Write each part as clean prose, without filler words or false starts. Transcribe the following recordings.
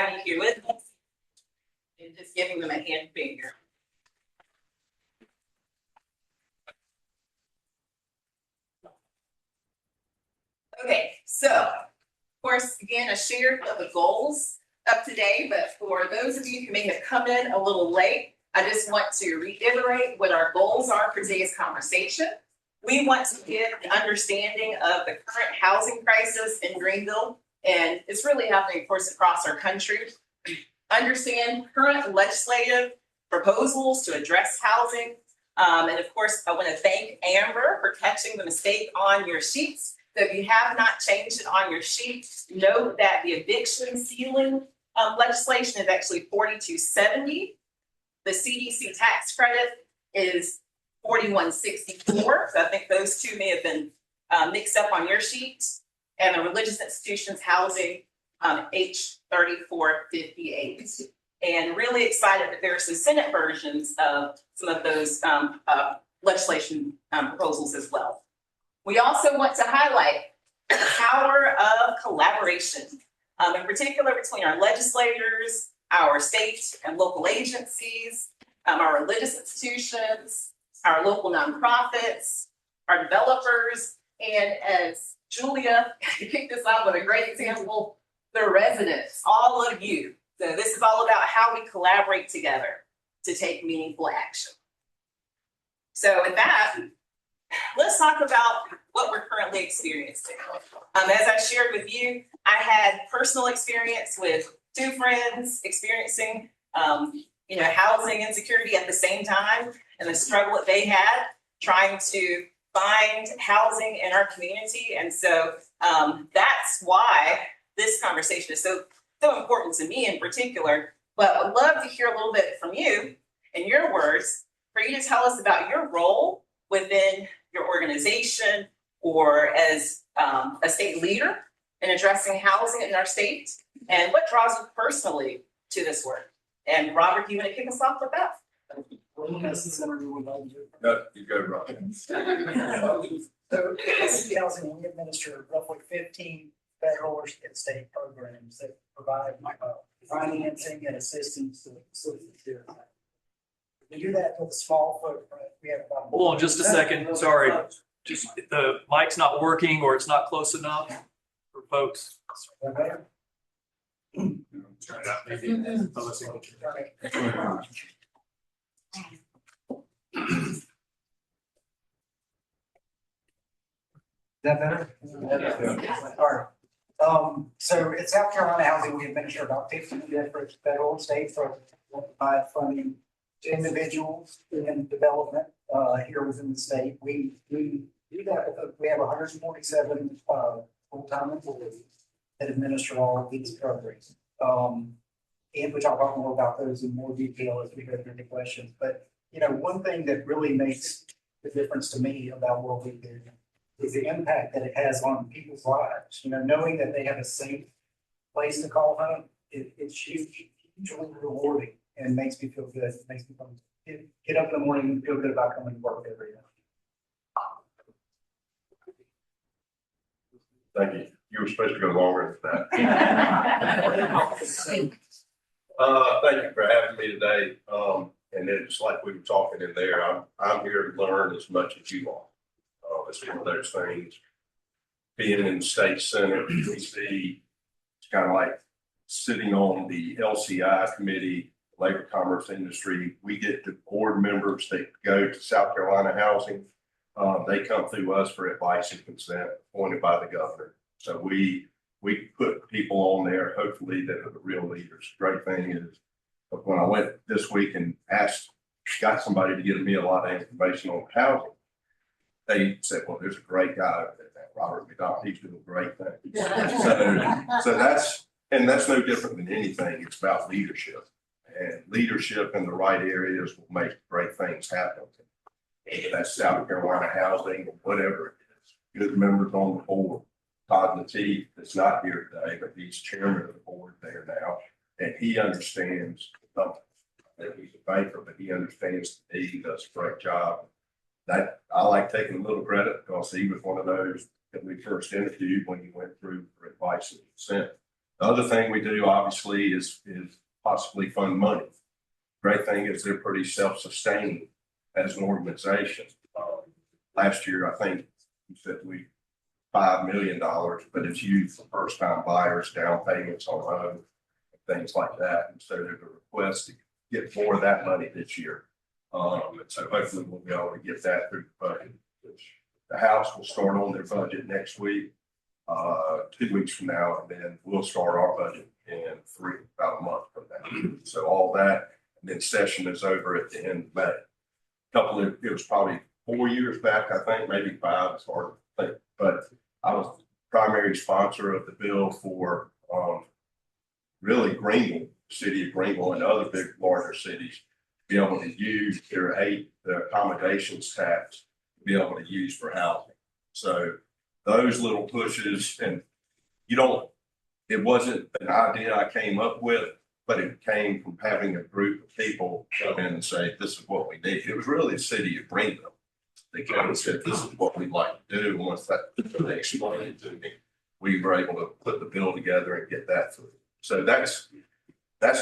have you here with us. And just giving them a hand finger. Okay, so of course, again, I shared the goals of today, but for those of you who may have come in a little late, I just want to reiterate what our goals are for today's conversation. We want to give an understanding of the current housing crisis in Greenville, and it's really happening, of course, across our country. Understand current legislative proposals to address housing. And of course, I want to thank Amber for catching the mistake on your sheets. So if you have not changed it on your sheet, note that the eviction ceiling legislation is actually 4270. The CDC tax credit is 4164. So I think those two may have been mixed up on your sheet. And the religious institutions housing H 3458. And really excited that there are some Senate versions of some of those legislation proposals as well. We also want to highlight the power of collaboration, in particular between our legislators, our state and local agencies, our religious institutions, our local nonprofits, our developers, and as Julia kicked us off with a great example, the residents, all of you. So this is all about how we collaborate together to take meaningful action. So with that, let's talk about what we're currently experiencing. As I shared with you, I had personal experience with two friends experiencing, housing insecurity at the same time, and the struggle that they had trying to find housing in our community. And so that's why this conversation is so important to me in particular. But I'd love to hear a little bit from you in your words, for you to tell us about your role within your organization or as a state leader in addressing housing in our state, and what draws you personally to this work. And Robert, do you want to kick us off with that? No, you go, Robert. So, housing, we administer roughly 15 federal and state programs that provide financing and assistance to facilities here. We do that with a small footprint. We have about. Hold on just a second. Sorry. Just the mic's not working or it's not close enough for folks. Turn it up maybe. Is that better? All right. So at South Carolina Housing, we administer about 15 different federal and state programs that provide funding to individuals in development here within the state. We do that. We have 147 full-time employees that administer all of these programs. And which I'll talk more about those in more detail as we go through the questions. But one thing that really makes the difference to me about what we do is the impact that it has on people's lives. Knowing that they have a safe place to call home, it's hugely rewarding and makes me feel good. It makes me get up in the morning and feel good about coming to work every day. Thank you. You were supposed to go longer than that. Thank you for having me today. And then just like we were talking in there, I'm here to learn as much as you are. It's one of those things. Being in the state senate, DC, it's kind of like sitting on the LCI committee, labor commerce industry. We get the board members that go to South Carolina Housing. They come through us for advice and consent appointed by the governor. So we put people on there, hopefully, that are the real leaders. Great thing is when I went this week and got somebody to give me a lot of information on housing, they said, well, there's a great guy over there, Robert Macdonald. He's doing great things. So that's no different than anything. It's about leadership, and leadership in the right areas will make great things happen. If that's South Carolina Housing or whatever it is. Good members on the board. Todd Lateef is not here today, but he's chairman of the board there now, and he understands the company. He's a banker, but he understands the need. He does a great job. That I like taking a little credit because he was one of those that we first interviewed when he went through for advice and consent. The other thing we do obviously is possibly fund money. Great thing is they're pretty self-sustaining as an organization. Last year, I think you said we $5 million, but it's used for first time buyers, down payments on home, things like that. And so there's a request to get more of that money this year. And so hopefully we'll be able to get that through the budget. The House will start on their budget next week, 2 weeks from now, and then we'll start our budget in about a month from now. So all that, and then session is over at the end of May. It was probably 4 years back, I think, maybe 5, it's hard to think, but I was the primary sponsor of the bill for really Greenville, city of Greenville and other big larger cities to be able to use the accommodations tax to be able to use for housing. So those little pushes, and it wasn't an idea I came up with, but it came from having a group of people come in and say, this is what we need. It was really the city of Greenville. They came and said, this is what we'd like to do. And once they explained it to me, we were able to put the bill together and get that through. So that's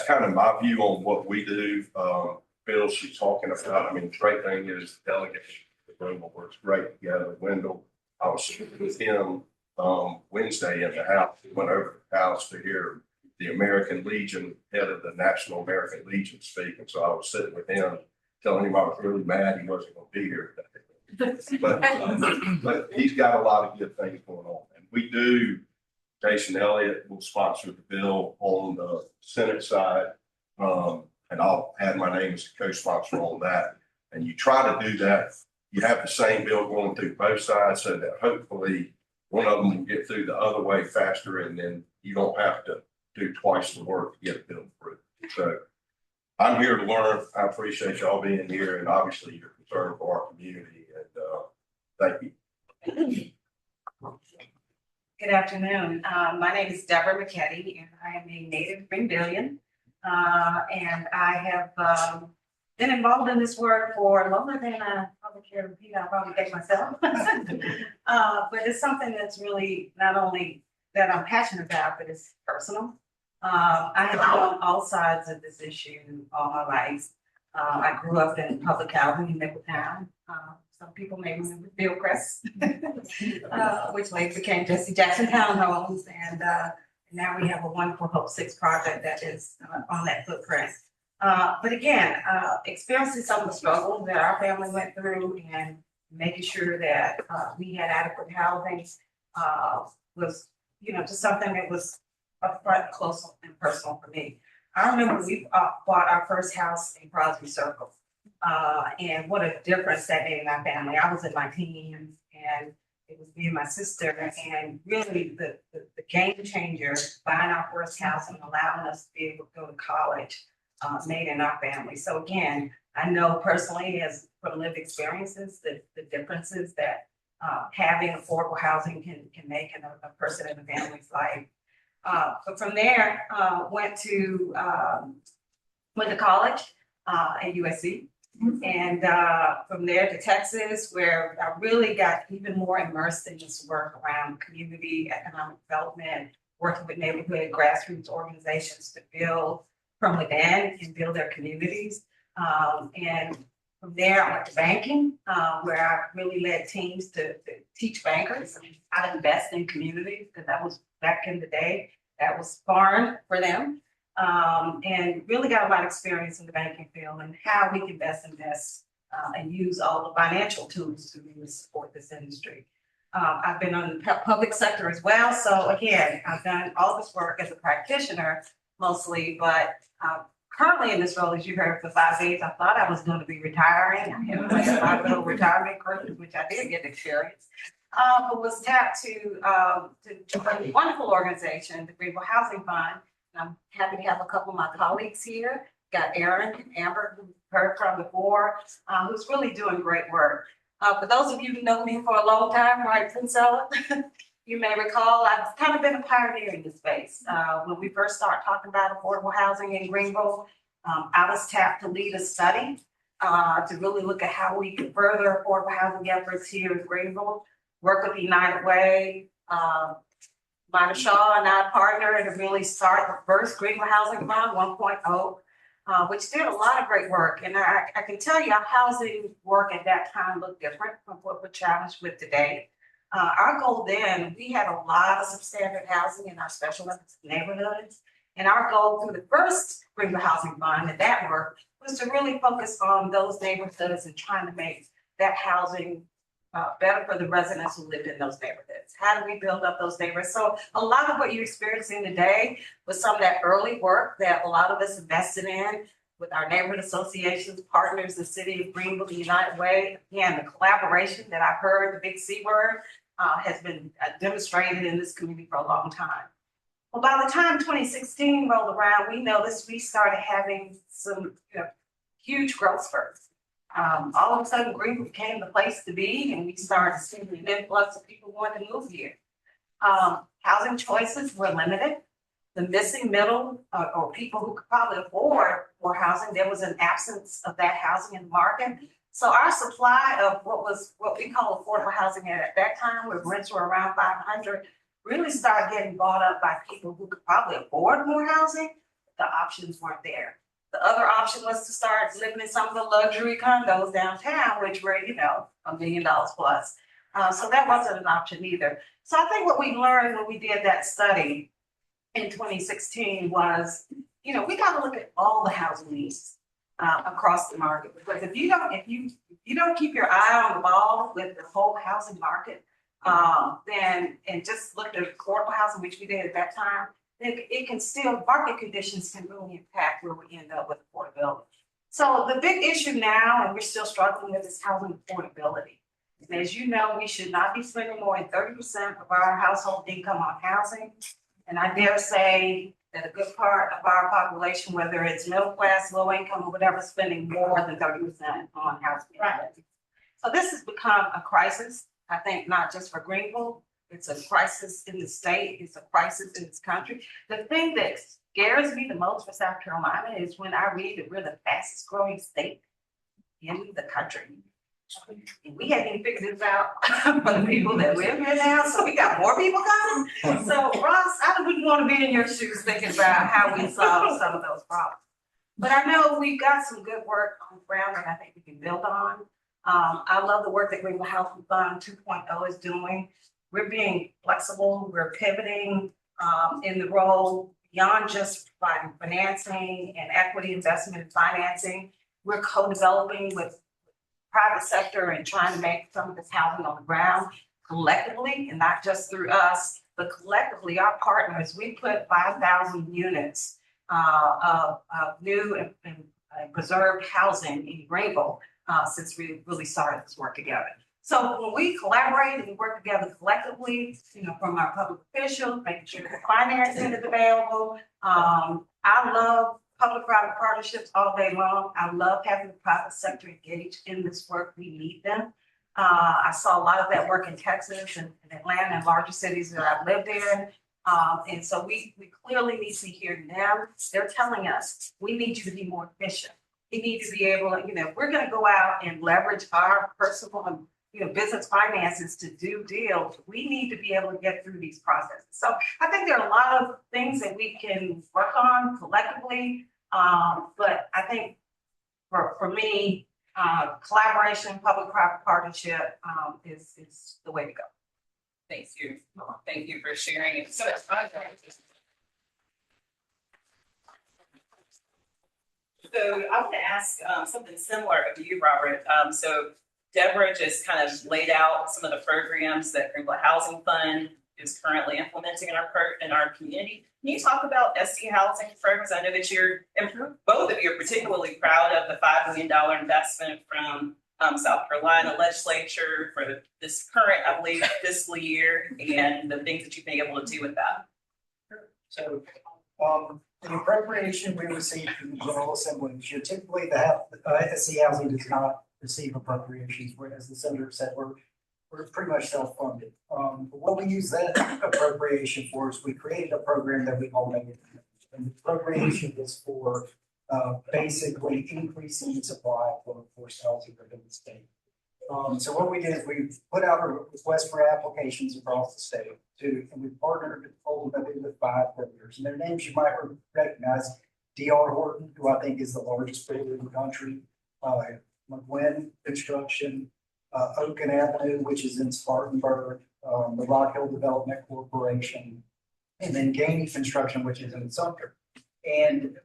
kind of my view on what we do. Bill, she's talking about, I mean, the great thing is the delegation, the room works great together. Wendell, I was with him Wednesday in the House. He went over to the House to hear the American Legion, head of the National American Legion speak. And so I was sitting with him, telling him I was really mad he wasn't going to be here today. But he's got a lot of good things going on. And we do, Jason Elliott will sponsor the bill on the Senate side. And I'll add my name as a co-sponsor on that. And you try to do that, you have the same bill going through both sides so that hopefully one of them will get through the other way faster, and then you don't have to do twice the work to get a bill through. So I'm here to learn. I appreciate y'all being here, and obviously you're concerned for our community, and thank you. Good afternoon. My name is Deborah Mcketty, and I am a native Greenvillian. And I have been involved in this work for longer than I probably care to repeat. I'll probably take myself. But it's something that's really not only that I'm passionate about, but it's personal. I have been on all sides of this issue all my life. I grew up in public housing in Macdonald. Some people may remember Billcrest, which later became Jesse Jackson Townhomes, and now we have a wonderful Hope 6 project that is on that footprint. But again, experiencing some of the struggles that our family went through and making sure that we had adequate housing was, just something that was upfront, close, and personal for me. I remember we bought our first house in Crosby Circle, and what a difference that made in my family. I was in my teens, and it was me and my sister, and really the game changer, buying our first house and allowing us to be able to go to college, made in our family. So again, I know personally, as from lived experiences, the differences that having affordable housing can make in a person and a family's life. But from there, went to college at USC. And from there to Texas, where I really got even more immersed in this work around community economic development, working with neighborhood grassroots organizations to build from within and build their communities. And from there, I went to banking, where I really led teams to teach bankers how to invest in communities, because that was back in the day, that was foreign for them. And really got a lot of experience in the banking field and how we can best invest and use all the financial tools to really support this industry. I've been on the public sector as well. So again, I've done all this work as a practitioner mostly, but currently in this role, as you heard, for 5 days, I thought I was going to be retiring. I had my little retirement cruise, which I did get to experience. But was tapped to a wonderful organization, the Greenville Housing Fund. I'm happy to have a couple of my colleagues here. Got Aaron and Amber, who heard from before, who's really doing great work. For those of you who know me for a long time, right, Princella, you may recall I've kind of been a pioneer in this space. When we first started talking about affordable housing in Greenville, I was tapped to lead a study to really look at how we could further affordable housing efforts here in Greenville, work with United Way, Minor Shaw and I partnered to really start the first Greenville Housing Fund 1.0, which did a lot of great work. And I can tell you our housing work at that time looked different from what we're challenged with today. Our goal then, we had a lot of substandard housing in our special neighborhoods. And our goal through the first Greenville Housing Fund and that work was to really focus on those neighborhoods and trying to make that housing better for the residents who lived in those neighborhoods. How do we build up those neighborhoods? So a lot of what you're experiencing today was some of that early work that a lot of us invested in with our neighborhood associations, partners, the city of Greenville, the United Way. Again, the collaboration that I've heard, the big C word, has been demonstrated in this community for a long time. Well, by the time 2016 rolled around, we noticed we started having some huge growth spurts. All of a sudden, Greenville became the place to be, and we started seeing an influx of people wanting to move here. Housing choices were limited. The missing middle, or people who could probably afford more housing, there was an absence of that housing in the market. So our supply of what we call affordable housing at that time, where rents were around 500, really started getting bought up by people who could probably afford more housing. The options weren't there. The other option was to start living in some of the luxury condos downtown, which were, $1 million plus. So that wasn't an option either. So I think what we learned when we did that study in 2016 was, we got to look at all the housing needs across the market. Because if you don't keep your eye on the ball with the whole housing market, then and just look at affordable housing, which we did at that time, it can still, market conditions can really impact where we end up with affordability. So the big issue now, and we're still struggling with, is housing affordability. And as you know, we should not be spending more than 30% of our household income on housing. And I dare say that a good part of our population, whether it's middle class, low income, or whatever, spending more than 30% on housing. Right. So this has become a crisis, I think, not just for Greenville. It's a crisis in the state. It's a crisis in this country. The thing that scares me the most for South Carolina is when I read that we're the fastest growing state in the country. And we hadn't even figured this out for the people that live here now. So we got more people coming. So Ross, I wouldn't want to be in your shoes thinking about how we solve some of those problems. But I know we've got some good work on the ground that I think we can build on. I love the work that Greenville Housing Fund 2.0 is doing. We're being flexible, we're pivoting in the role beyond just providing financing and equity investment and financing. We're co-developing with private sector and trying to make some of this housing on the ground collectively, and not just through us, but collectively, our partners. We put 5,000 units of new and preserved housing in Greenville since we really started this work together. So when we collaborate and we work together collectively, from our public officials, making sure the financing is available. I love public-private partnerships all day long. I love having the private sector engaged in this work. We need them. I saw a lot of that work in Texas and Atlanta and larger cities that I've lived in. And so we clearly need to hear them. They're telling us, we need you to be more efficient. We need to be able to, if we're going to go out and leverage our personal and business finances to do deals, we need to be able to get through these processes. So I think there are a lot of things that we can work on collectively. But I think for me, collaboration, public-private partnership is the way to go. Thank you. Thank you for sharing it. So I want to ask something similar of you, Robert. So Deborah just kind of laid out some of the programs that Greenville Housing Fund is currently implementing in our community. Can you talk about SC housing programs? I know that both of you are particularly proud of the $5 million investment from South Carolina legislature for this current, I believe, fiscal year, and the things that you've been able to do with that. So the appropriation we received from the General Assembly, typically the SC housing does not receive appropriations, whereas the senator said we're pretty much self-funded. But what we use that appropriation for is we created a program that we call Negative. And the appropriation is for basically increasing the supply for housing within the state. So what we did is we put out a request for applications across the state and we partnered ultimately with 5 builders. And their names you might recognize: D.R. Horton, who I think is the largest builder in the country, McGuinn Construction, Oaken Avenue, which is in Spartanburg, the Rock Hill Development Corporation, and then Gainey Construction, which is in Sumter. And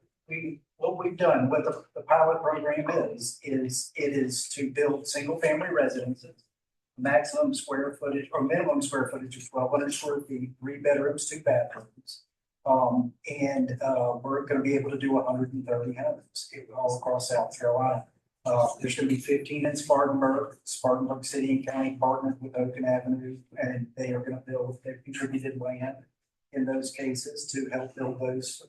what we've done, what the pilot program is it is to build single family residences, maximum square footage or minimum square footage of 1,200 square feet, 3 bedrooms, 2 bathrooms. We're going to be able to do 130 homes all across South Carolina. There's going to be 15 in Spartanburg. Spartanburg City and County partnered with Oaken Avenue, and they are going to build. They've contributed land in those cases to help build those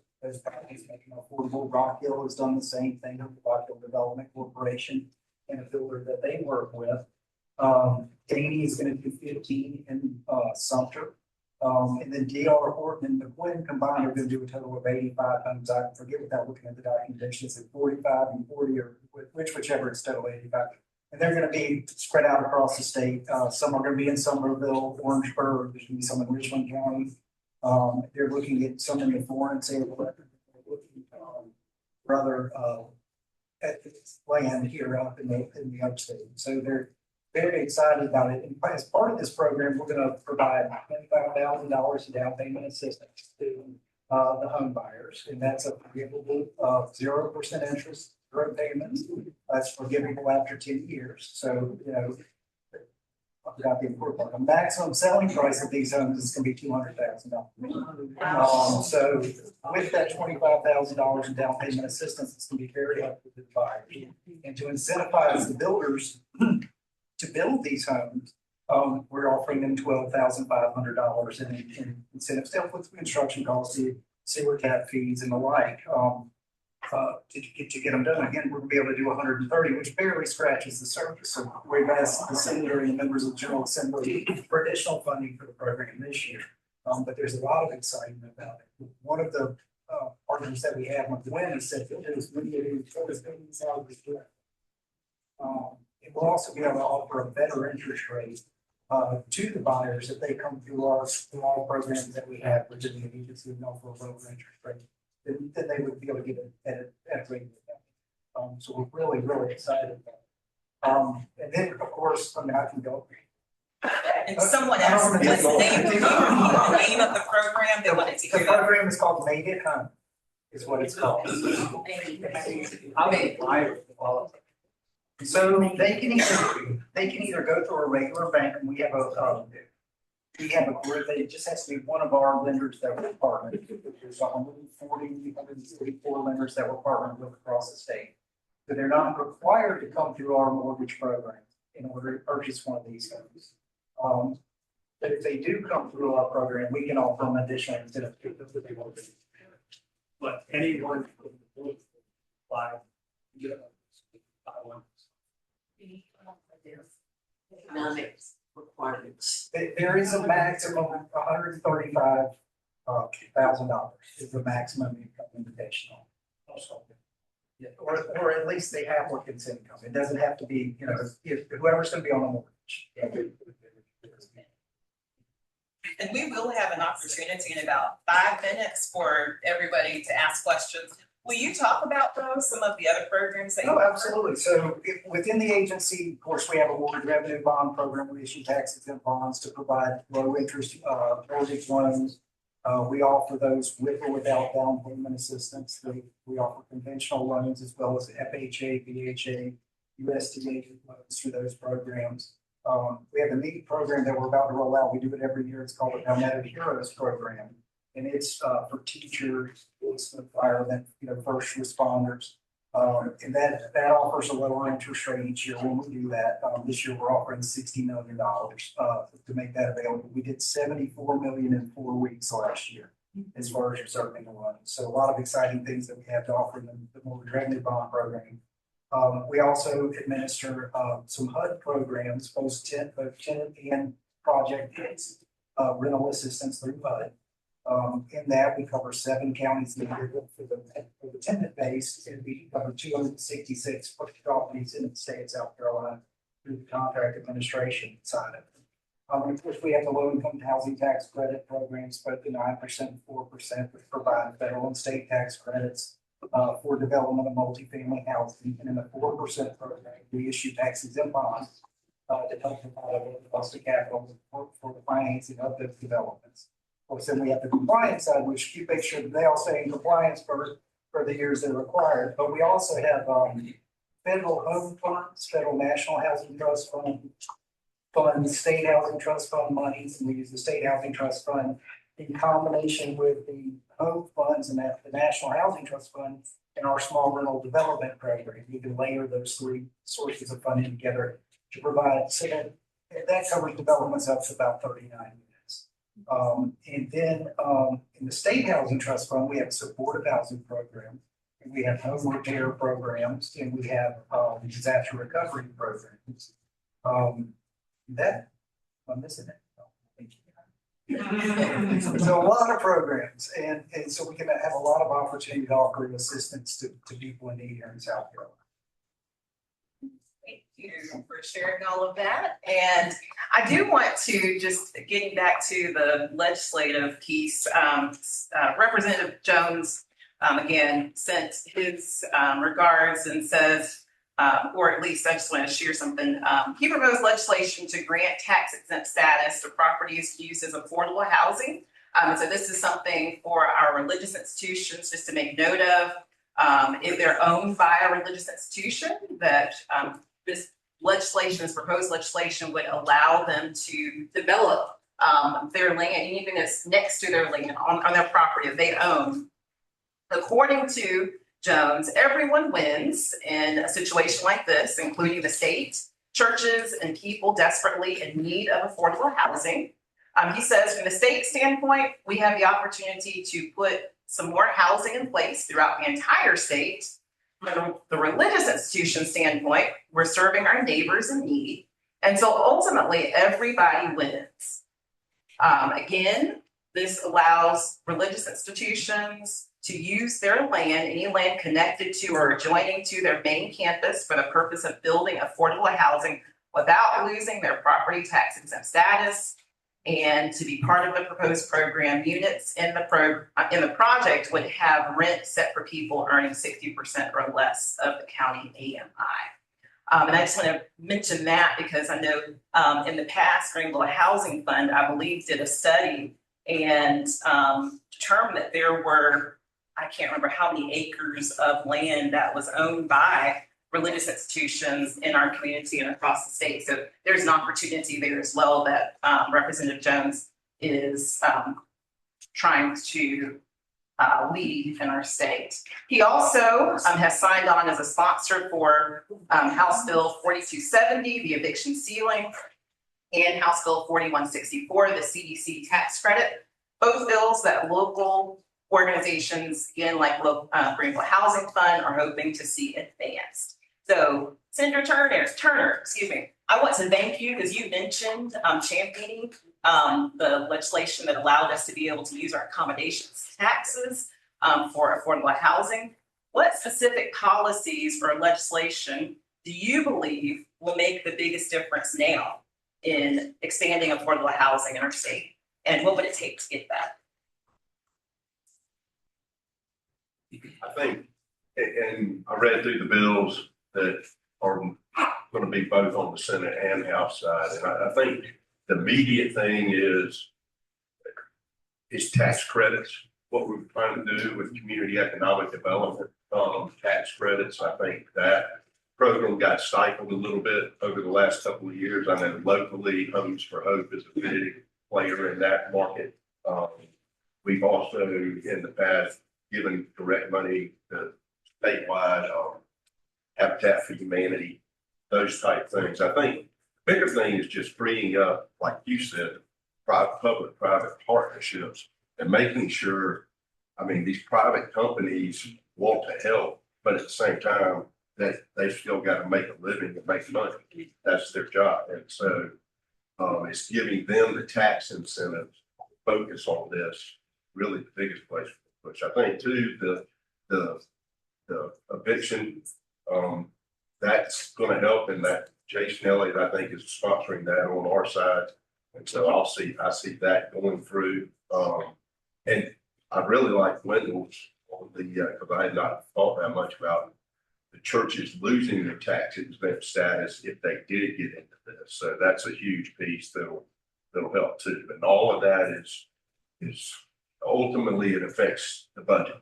properties, make them affordable. Rock Hill has done the same thing with the Rock Hill Development Corporation and a builder that they work with. Gainey is going to do 15 in Sumter. And then D.R. Horton and McGuinn combined are going to do a total of 85 homes. I forget without looking at the documentation, it's at 45 and 40 or whichever it's total 85. And they're going to be spread out across the state. Some are going to be in Somerville, Orangeburg, there's going to be some in Richland County. They're looking at some in the Florence area, rather at this land here up in the upstate. So they're very excited about it. And as part of this program, we're going to provide $25,000 in down payment assistance to the home buyers, and that's a forgivable 0% interest, 0 payments. That's forgivable after 10 years. So I forgot the important part. The maximum selling price of these homes is going to be $200,000. So with that $25,000 in down payment assistance, it's going to be very helpful to the buyers. And to incentivize the builders to build these homes, we're offering them $12,500 in incentives to help with construction costs, the sewer tap fees and the like. To get them done. Again, we're going to be able to do 130, which barely scratches the surface. So we've asked the senator and members of the General Assembly for additional funding for the program this year. But there's a lot of excitement about it. One of the partners that we have, McGuinn, has said that there's many of these houses. It will also be able to offer a better interest rate to the buyers if they come through our small programs that we have within the agency and offer a lower interest rate. Then they would be able to get it at a rate. So we're really, really excited about it. And then, of course, I can go. And someone asked what's the name of the program they wanted to The hear. program is called Made It Home, is what it's called. How many buyers qualify? So they can either go through a regular bank, and we have a group that it just has to be one of our lenders that we're partnered with. There's 144 lenders that we're partnered with across the state. But they're not required to come through our mortgage program in order to purchase one of these homes. But if they do come through our program, we can offer them additional incentives if they want to. But anyone can apply. Economics requirements. There is a maximum of $135,000 is the maximum income limitation on. Yeah, or at least the applicant's income. It doesn't have to be, if whoever's going to be on a mortgage. And we will have an opportunity in about 5 minutes for everybody to ask questions. Will you talk about those, some of the other programs that you Oh, offer? absolutely. So within the agency, of course, we have a mortgage revenue bond program. We issue tax exempt bonds to provide low interest mortgage loans. We offer those with or without down payment assistance. We offer conventional loans as well as FHA, VHA, USDA loans through those programs. We have a neat program that we're about to roll out. We do it every year. It's called the Palmetto Heroes Program. And it's for teachers, it's for firemen, first responders. And that offers a lower interest rate each year when we do that. This year, we're offering $60 million to make that available. We did $74 million in 4 weeks last year as far as reserving the loans. So a lot of exciting things that we have to offer in the mortgage revenue bond program. We also administer some HUD programs, both tenant and project rental assistance through HUD. In that, we cover 7 counties in the area for the tenant base, and we cover 266 properties in the state of South Carolina. through the contract administration side of it. And of course, we have the low income housing tax credit programs, both the 9% and 4%, which provide federal and state tax credits for development of multifamily housing. And in the 4% program, we issue tax exempt bonds to help provide a cost of capital for the financing of those developments. Of course, then we have the compliance side, which you make sure that they all stay in compliance for the years they're required. But we also have federal home funds, federal national housing trust fund, state housing trust fund monies, and we use the state housing trust fund in combination with the home funds and the national housing trust fund in our small rental development program. You can layer those three sources of funding together to provide, so that covers developments up to about 39 units. And then in the state housing trust fund, we have a supportive housing program, and we have home repair programs, and we have disaster recovery programs. I'm missing it. Thank you. So a lot of programs, and so we can have a lot of opportunity to offer assistance to people in need here in South Carolina. Thank you for sharing all of that. And I do want to, just getting back to the legislative piece, Representative Jones, again, sent his regards and says, or at least I just want to share something. He proposed legislation to grant tax exempt status to properties used as affordable housing. So this is something for our religious institutions just to make note of. If they're owned by a religious institution, that this legislation, this proposed legislation would allow them to develop their land, anything that's next to their land on their property that they own. According to Jones, everyone wins in a situation like this, including the state, churches, and people desperately in need of affordable housing. He says, from the state standpoint, we have the opportunity to put some more housing in place throughout the entire state. From the religious institution standpoint, we're serving our neighbors in need. And so ultimately, everybody wins. Again, this allows religious institutions to use their land, any land connected to or adjoining to their main campus for the purpose of building affordable housing without losing their property tax exempt status. And to be part of the proposed program, units in the project would have rent set for people earning 60% or less of the county AMI. And I just want to mention that because I know in the past, Greenville Housing Fund, I believe, did a study and determined that there were, I can't remember how many acres of land that was owned by religious institutions in our community and across the state. So there's an opportunity there as well that Representative Jones is trying to lead in our state. He also has signed on as a sponsor for House Bill 4270, the eviction ceiling, and House Bill 4164, the CDC tax credit. Both bills that local organizations, again, like Greenville Housing Fund, are hoping to see advanced. So, Senator Turner, excuse me, I want to thank you because you mentioned championing the legislation that allowed us to be able to use our accommodations taxes for affordable housing. What specific policies or legislation do you believe will make the biggest difference now in expanding affordable housing in our state? And what would it take to get that? I think, and I read through the bills that are going to be both on the Senate and House side. And I think the immediate thing is tax credits. What we're trying to do with community economic development, tax credits. I think that program got stifled a little bit over the last couple of years. I know locally, Homes for Hope is a big player in that market. We've also in the past given direct money to statewide Habitat for Humanity, those type things. I think the bigger thing is just freeing up, like you said, public-private partnerships and making sure, I mean, these private companies want to help, but at the same time, that they've still got to make a living and make money. That's their job. And so it's giving them the tax incentives to focus on this, really the biggest place, which I think too, the eviction, that's going to help in that Jason Elliott, I think, is sponsoring that on our side. And so I see that going through. And I really like Wendell's on the, because I had not thought that much about the churches losing their tax exempt status if they did get into this. So that's a huge piece that'll help too. And all of that is ultimately it affects the budget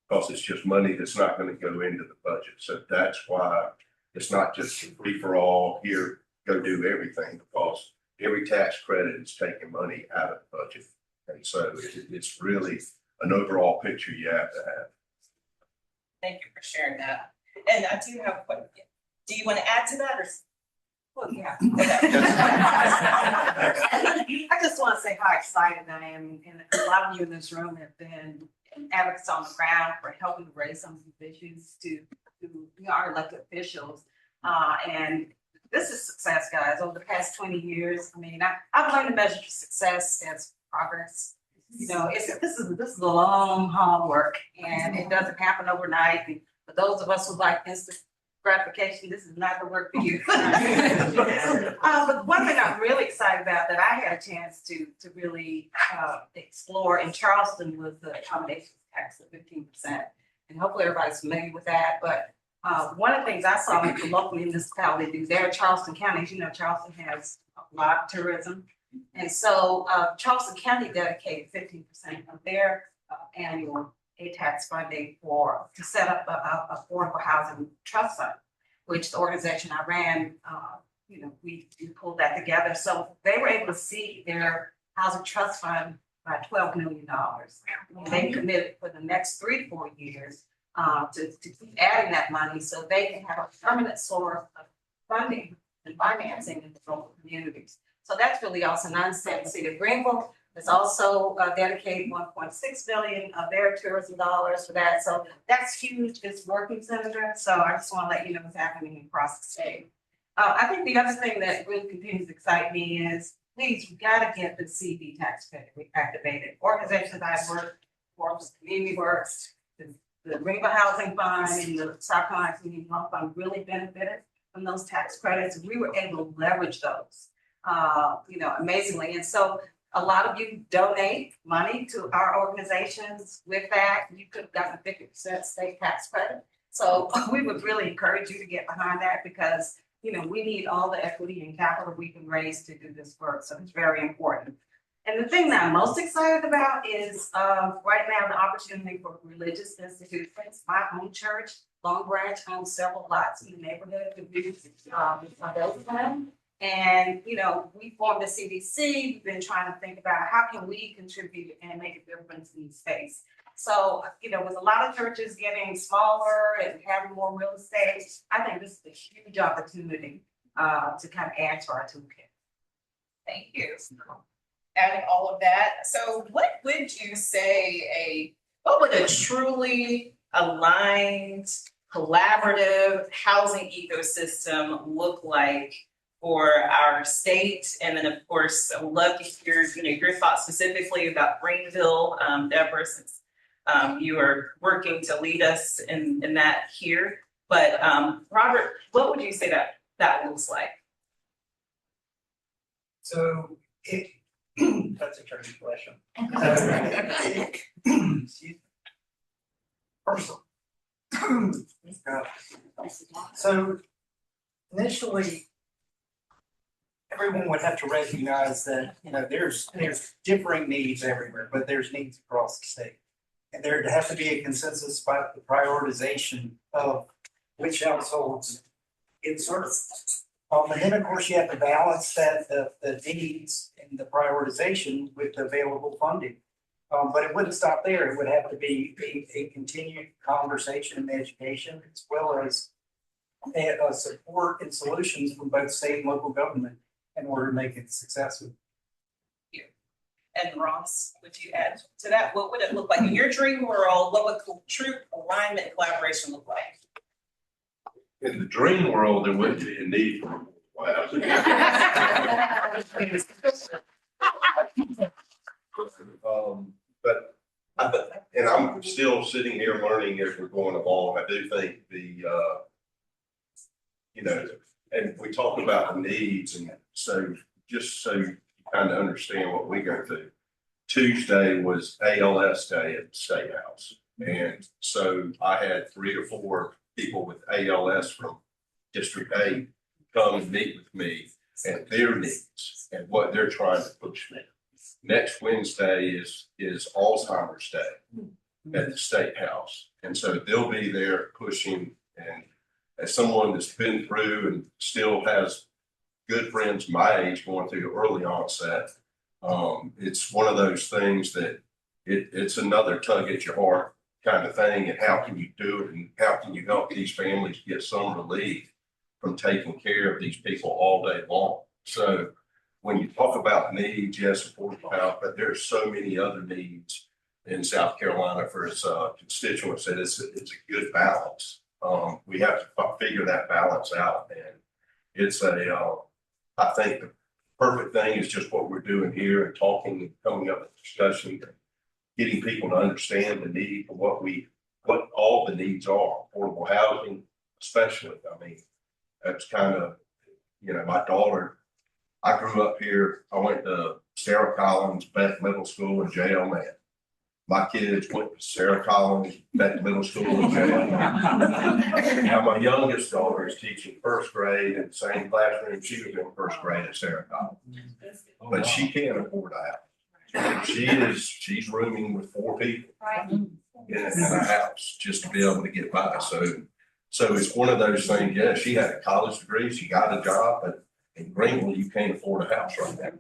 because it's just money that's not going to go into the budget. So that's why it's not just free for all here, go do everything, because every tax credit is taking money out of the budget. And so it's really an overall picture you have to have. Thank you for sharing that. And I do have one. Do you want to add to that or? Well, yeah. I just want to say how excited I am, and a lot of you in this room have been advocates on the ground for helping to raise some of these issues to our elected officials. And this is success, guys. Over the past 20 years, I mean, I've learned to measure success as progress. You know, this is a long, hard work, and it doesn't happen overnight. And for those of us who like instant gratification, this is not the work for you. But one thing I'm really excited about that I had a chance to really explore in Charleston was the accommodations tax of 15%. And hopefully everybody's familiar with that. But one of the things I saw the local municipality do there in Charleston County, as you know, Charleston has a lot of tourism. And so Charleston County dedicated 15% of their annual tax funding to set up a affordable housing trust fund, which the organization I ran, we pulled that together. So they were able to seed their housing trust fund by $12 million. And they committed for the next 3 to 4 years to keep adding that money so they can have a permanent source of funding and financing in the local communities. So that's really awesome. I understand the city of Greenville has also dedicated $1.6 billion of their tourism dollars for that. So that's huge. It's working, Senator. So I just want to let you know what's happening across the state. I think the other thing that really continues to excite me is, please, we got to get the CD tax credit reactivated. Organizations I've worked for, Community Works, the Greenville Housing Fund, and the South Carolina Community Loan Fund really benefited from those tax credits. We were able to leverage those. Amazingly. And so a lot of you donate money to our organizations. With that, you could have gotten a 50% state tax credit. So we would really encourage you to get behind that because, we need all the equity and capital we can raise to do this work. So it's very important. And the thing that I'm most excited about is right now the opportunity for religious institutions. My own church, Long Branch, owns several lots in the neighborhood to do them. And, we formed the CDC. We've been trying to think about how can we contribute and make a difference in space. So, with a lot of churches getting smaller and having more real estate, I think this is a huge opportunity to kind of add to our toolkit. Thank you. Adding all of that. So what would you say what would a truly aligned, collaborative housing ecosystem look like for our state? And then of course, I would love to hear, your thoughts specifically about Greenville, Deborah, since you are working to lead us in that here. But Robert, what would you say that looks like? So that's a tricky question. So initially, everyone would have to recognize that, there's differing needs everywhere, but there's needs across the state. And there'd have to be a consensus about the prioritization of which households get served. And then of course you have to balance that the needs and the prioritization with the available funding. But it wouldn't stop there. It would have to be a continued conversation and education, as well as support and solutions from both state and local government in order to make it successful. And Ross, would you add to that? What would it look like in your dream world? What would true alignment and collaboration look like? In the dream world, there wouldn't be a need for housing. And I'm still sitting here learning as we're going along. I do think and we talked about the needs, and so just so you kind of understand what we go through. Tuesday was ALS day at the State House. And so I had 3 or 4 people with ALS from District 8 come and meet with me and their needs and what they're trying to push me. Next Wednesday is Alzheimer's Day at the State House. And so they'll be there pushing, and as someone that's been through and still has good friends my age going through the early onset, it's one of those things that it's another tug at your heart kind of thing. And how can you do it? And how can you help these families get some relief from taking care of these people all day long? So when you talk about needs, yes, affordable housing, but there's so many other needs in South Carolina for its constituents that it's a good balance. We have to figure that balance out, and it's I think the perfect thing is just what we're doing here and talking and coming up with discussion, getting people to understand the need for what all the needs are, affordable housing, especially. I mean, that's kind of, my daughter, I grew up here. I went to Sarah Collins, Beth Middle School, and J.L. Mann. My kids went to Sarah Collins, Beth Middle School, and J.L. Mann. Now, my youngest daughter is teaching first grade in the same classroom. She was in first grade at Sarah Collins, but she can't afford a house. She's rooming with 4 people in a house just to be able to get by. So it's one of those things. Yeah, she had a college degree, she got a job, but in Greenville, you can't afford a house right now.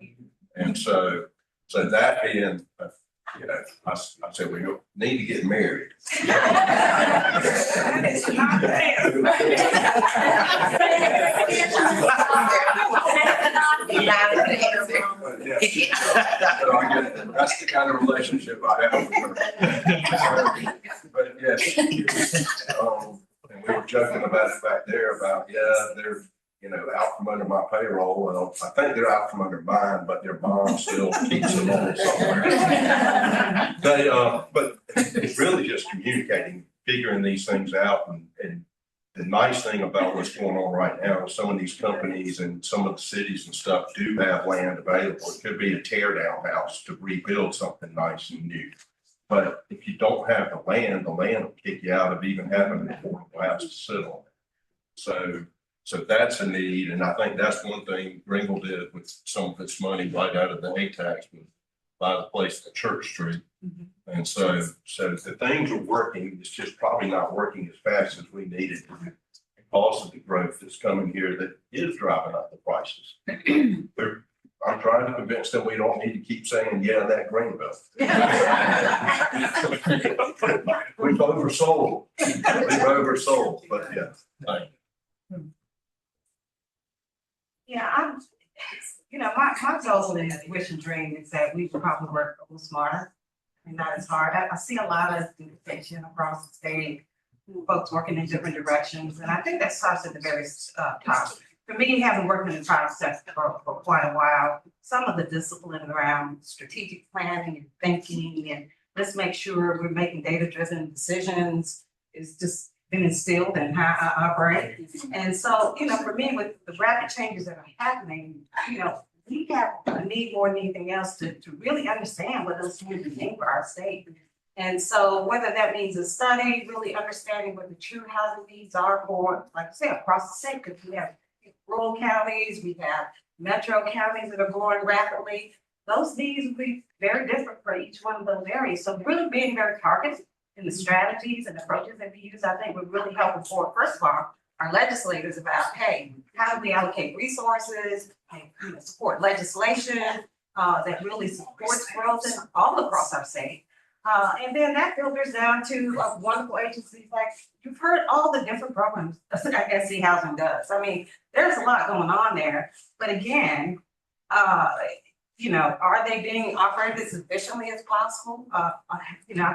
And so that being, I said, we need to get married. That's the kind of relationship I have with her. But yes, and we were joking about it back there about, they're, out from under my payroll. Well, I think they're out from under mine, but their bond still keeps them on somewhere. But it's really just communicating, figuring these things out. And the nice thing about what's going on right now is some of these companies and some of the cities and stuff do have land available. It could be a tear down house to rebuild something nice and new. But if you don't have the land will kick you out of even having an affordable house to sit on. So that's a need, and I think that's one thing Greenville did with some of its money right out of the A-tax, buy the place at Church Street. And so the things are working. It's just probably not working as fast as we needed to because of the growth that's coming here that is driving up the prices. I'm trying to convince them we don't need to keep saying, that Greenville. We've oversold. But thank you. Yeah, my goal and wish and dream is that we should probably work a little smarter and not as hard. I see a lot of duplication across the state, folks working in different directions, and I think that starts at the very top. For me, having worked in the private sector for quite a while, some of the discipline around strategic planning and thinking and let's make sure we're making data-driven decisions is just been instilled in how I operate. And so, for me, with the rapid changes that are happening, we have a need more than anything else to really understand what those changes mean for our state. And so whether that means a study, really understanding what the true housing needs are for, like I say, across the state, because we have rural counties, we have metro counties that are growing rapidly. Those needs will be very different for each one of those areas. So really being very targeted in the strategies and approaches that we use, I think would really help inform, first of all, our legislators about, hey, how do we allocate resources and support legislation that really supports growth all across our state. And then that filters down to wonderful agencies like, you've heard all the different programs that SC Housing does. I mean, there's a lot going on there, but again, are they being operated as efficiently as possible? I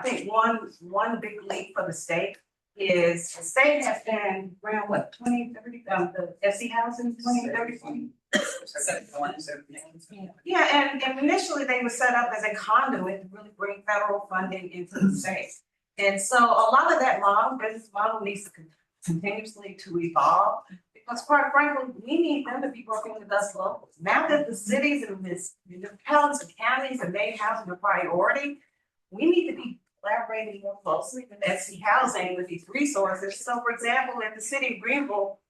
think one big leap for the state is the state has been around 2030, the SC Housing 2030. Yeah, and initially they were set up as a conduit to really bring federal funding into the state. And so a lot of that business model needs to continuously to evolve. Because quite frankly, we need them to be working with us locals. Now that the cities and municipalities and counties have made housing a priority, we need to be collaborating more closely with SC Housing with these resources. So for example, if the city of Greenville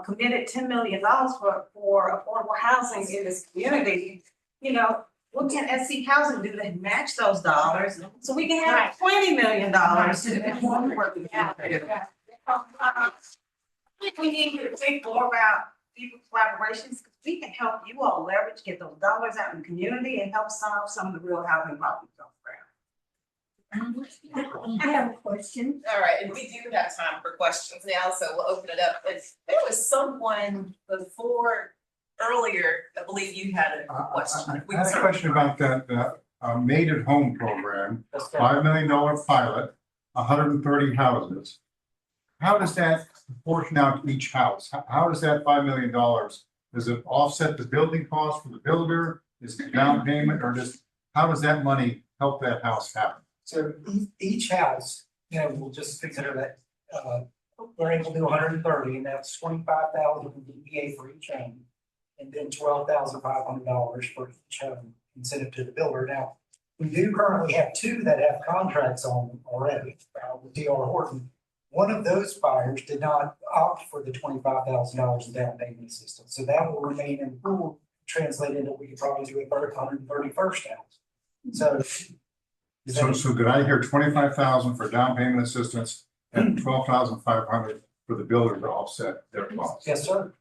committed $10 million for affordable housing in this community, you know, what can SC Housing do to match those dollars? So we can have $20 million to work together. I think we need to think more about people collaborations, because we can help you all leverage, get those dollars out in the community and help solve some of the real housing problems on the ground. I have a question. All right, and we do have time for questions now, so we'll open it up. If there was someone before earlier, I believe you had a question. I had a question about that, Made at Home program, $5 million pilot, 130 houses. How does that proportion out to each house? How does that $5 million, does it offset the building cost for the builder? Is it down payment, or just, how does that money help that house happen? So each house, you know, we'll just consider that, we're able to do 130, and that's 25,000 DBA for each home. And then $12,500 for each home incentive to the builder. Now, we do currently have 2 that have contracts on them already, with D.R. Horton. One of those buyers did not opt for the $25,000 in down payment assistance, so that will remain in pool, translated into we could probably do a 131st house. So did I hear 25,000 for down payment assistance and 12,500 for the builder to offset their costs? Yes, sir.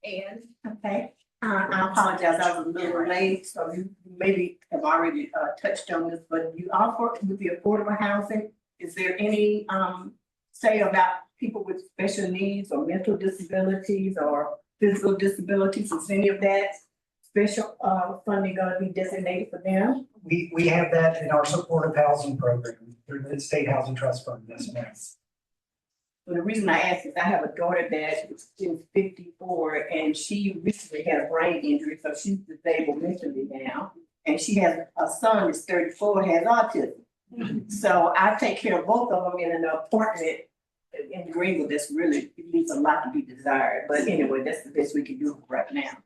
And Okay, I apologize, I was a little late, so you maybe have already touched on this, but you offer with the affordable housing, is there any say about people with special needs or mental disabilities or physical disabilities? Is any of that special funding gonna be designated for them? We have that in our supportive housing program through the State Housing Trust Fund. Yes, ma'am. Well, the reason I ask is I have a daughter that is 54 and she recently had a brain injury, so she's disabled mentally now. And she has a son that's 34, has autism. So I take care of both of them in an apartment in Greenville that's really leaves a lot to be desired. But anyway, that's the best we can do right now.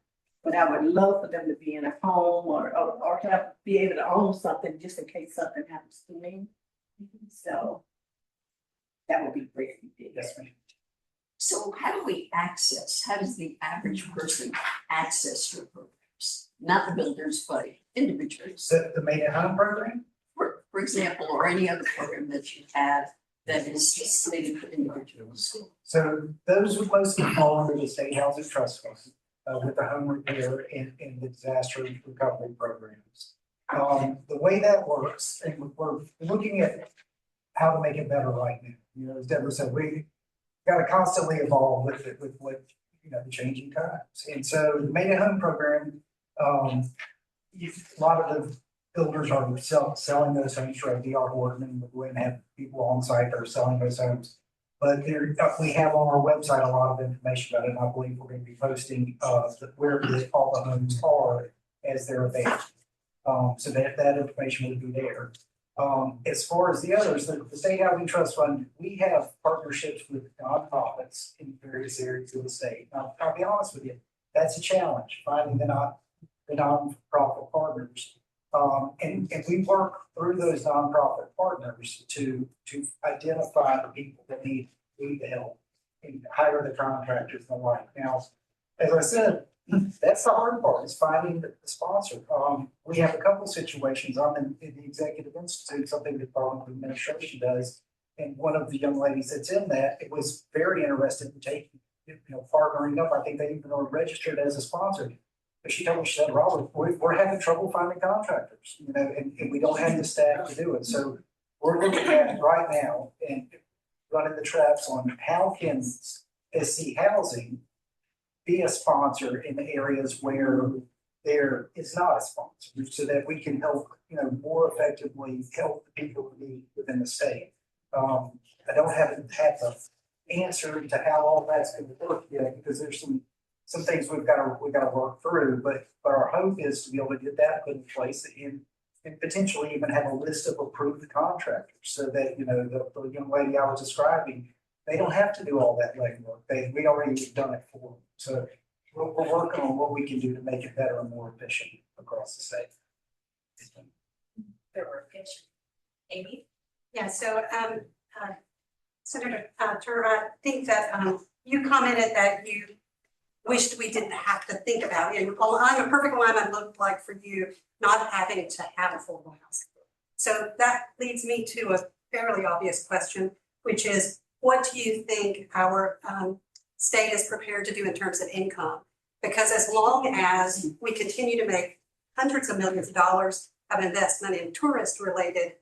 But I would love for them to be in a home or have be able to own something just in case something happens to me. So that would be great if you did. Yes, ma'am. So how does the average person access your programs? Not the builders, but individuals. The Made at Home program? For example, or any other program that you have that is slated for individuals. So those would mostly fall under the State Housing Trust Fund with the home repair and the disaster recovery programs. The way that works, and we're looking at how to make it better right now. You know, as Deborah said, we got to constantly evolve with it, with what, you know, the changing times. And so the Made at Home program, a lot of the builders are selling those homes for D.R. Horton, and we're going to have people on site that are selling those homes. But we have on our website a lot of information about it, and I believe we're going to be posting where all the homes are as they're available. So that information will be there. As far as the others, the State Housing Trust Fund, we have partnerships with nonprofits in various areas of the state. Now, I'll be honest with you, that's a challenge, finding the nonprofit partners. And we work through those nonprofit partners to identify the people that need the help and hire the contractors and the like. Now, as I said, that's the hard part, is finding the sponsor. We have a couple situations. I'm in the Executive Institute, something that Department of Administration does. And one of the young ladies that's in that, it was very interested in taking, partnering up. I think they even are registered as a sponsor. But she told me, she said, Robert, we're having trouble finding contractors, and we don't have the staff to do it. So we're looking at right now and running the traps on how can SC Housing be a sponsor in the areas where there is not a sponsor, so that we can help, more effectively help the people who need within the state. I don't have the answer to how all that's going to work yet, because there's some things we've got to work through, but our hope is to be able to get that put in place and and potentially even have a list of approved contractors so that, the young lady I was describing, they don't have to do all that legwork. We already have done it for them. So we're working on what we can do to make it better and more efficient across the state. Amy? Yeah, so, Senator Turner, I think that, you commented that you wished we didn't have to think about it. And I'm a perfect alignment looked like for you not having to have affordable housing. So that leads me to a fairly obvious question, which is, what do you think our state is prepared to do in terms of income? Because as long as we continue to make hundreds of millions of dollars of investment in tourist-related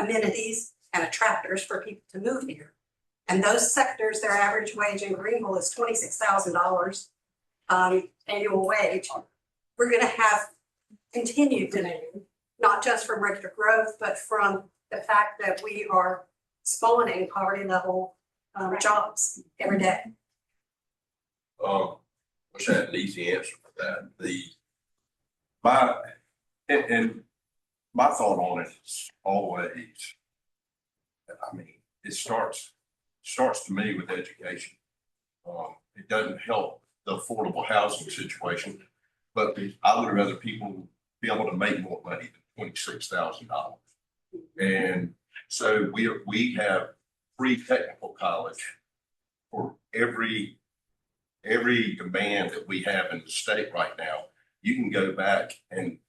amenities and attractors for people to move here, and those sectors, their average wage in Greenville is $26,000 annual wage, we're going to have continued demand, not just from regular growth, but from the fact that we are spawning poverty level jobs every day. Wish I had an easy answer for that. My thought on it is always, I mean, it starts to me with education. It doesn't help the affordable housing situation, but I would rather people be able to make more money than $26,000. And so we have free technical college for every demand that we have in the state right now. You can go back and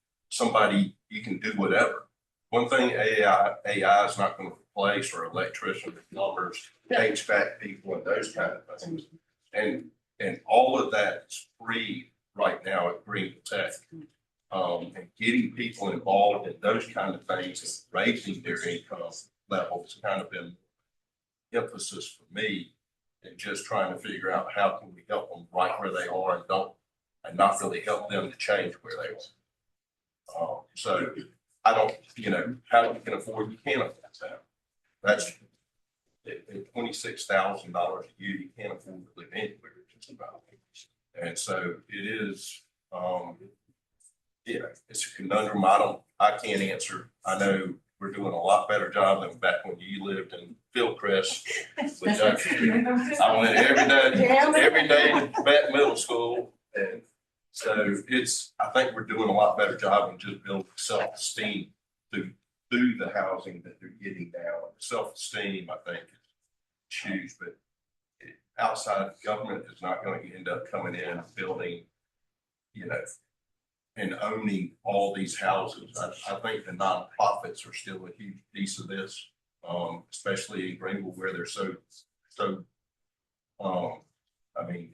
you can do whatever. One thing AI is not going to replace are electricians, plumbers, HVAC people, and those kind of things. And all of that is free right now at Greenville Tech. And getting people involved in those kind of things and raising their income levels has kind of been emphasis for me, and just trying to figure out how can we help them right where they are and not really help them to change where they are. So I don't, how you can afford, you can't afford that. That's at $26,000 a year, you can't afford to live anywhere just about. And so it is, it's a conundrum. I can't answer. I know we're doing a lot better job than back when you lived in Fieldcrest. Which I went every day to Batt Middle School. And so I think we're doing a lot better job in just building self-esteem through the housing that they're getting now. And self-esteem, I think, is huge, but outside government is not going to end up coming in and building, and owning all these houses. I think the nonprofits are still a huge piece of this, especially in Greenville where they're so. And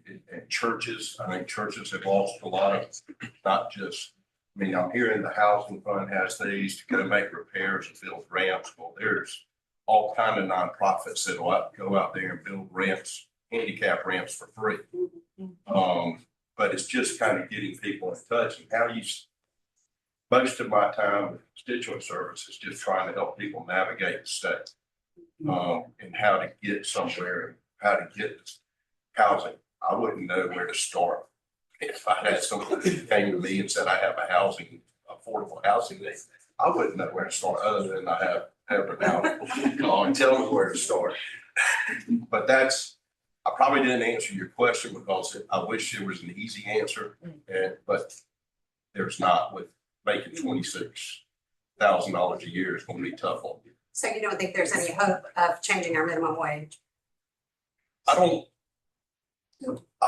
churches. I think churches have lost a lot of, not just. I'm hearing the housing fund has these to go make repairs and build ramps. Well, there's all kind of nonprofits that will go out there and build ramps, handicap ramps for free. But it's just kind of getting people in touch, and most of my time with constituent service is just trying to help people navigate the state, and how to get somewhere, how to get housing. I wouldn't know where to start if I had someone who came to me and said I have affordable housing need. I wouldn't know where to start other than I have Deborah now and tell me where to start. But I probably didn't answer your question because I wish there was an easy answer, but there's not. With making $26,000 a year is going to be tough on you. So you don't think there's any hope of changing our minimum wage? I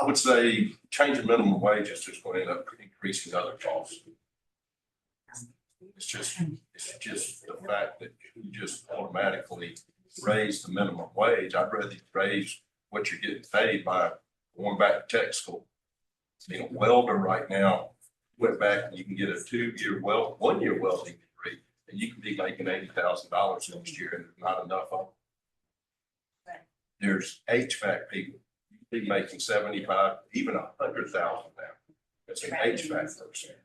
would say changing minimum wage is just going to end up increasing other costs. It's just the fact that you just automatically raise the minimum wage. I'd rather raise what you're getting paid by going back to tech school. Being a welder right now, went back and you can get a 1-year welding degree, and you can be making $80,000 next year, and there's not enough of them. There's HVAC people. You can be making 75, even 100,000 now. That's an HVAC person.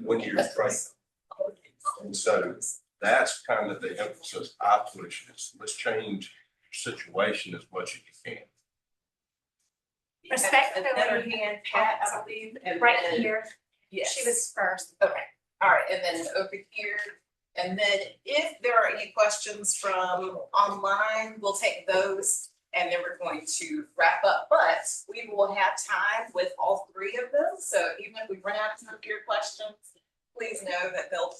1 year's training. And so that's kind of the emphasis I push is let's change your situation as much as you can. Respectfully, hand, Pat, I believe, and Right then- here, Yes. she was first. Okay. All right, and then over here, and then if there are any questions from online, we'll take those. And then we're going to wrap up, but we will have time with all three of them. So even if we run out of time for your questions, please know that they'll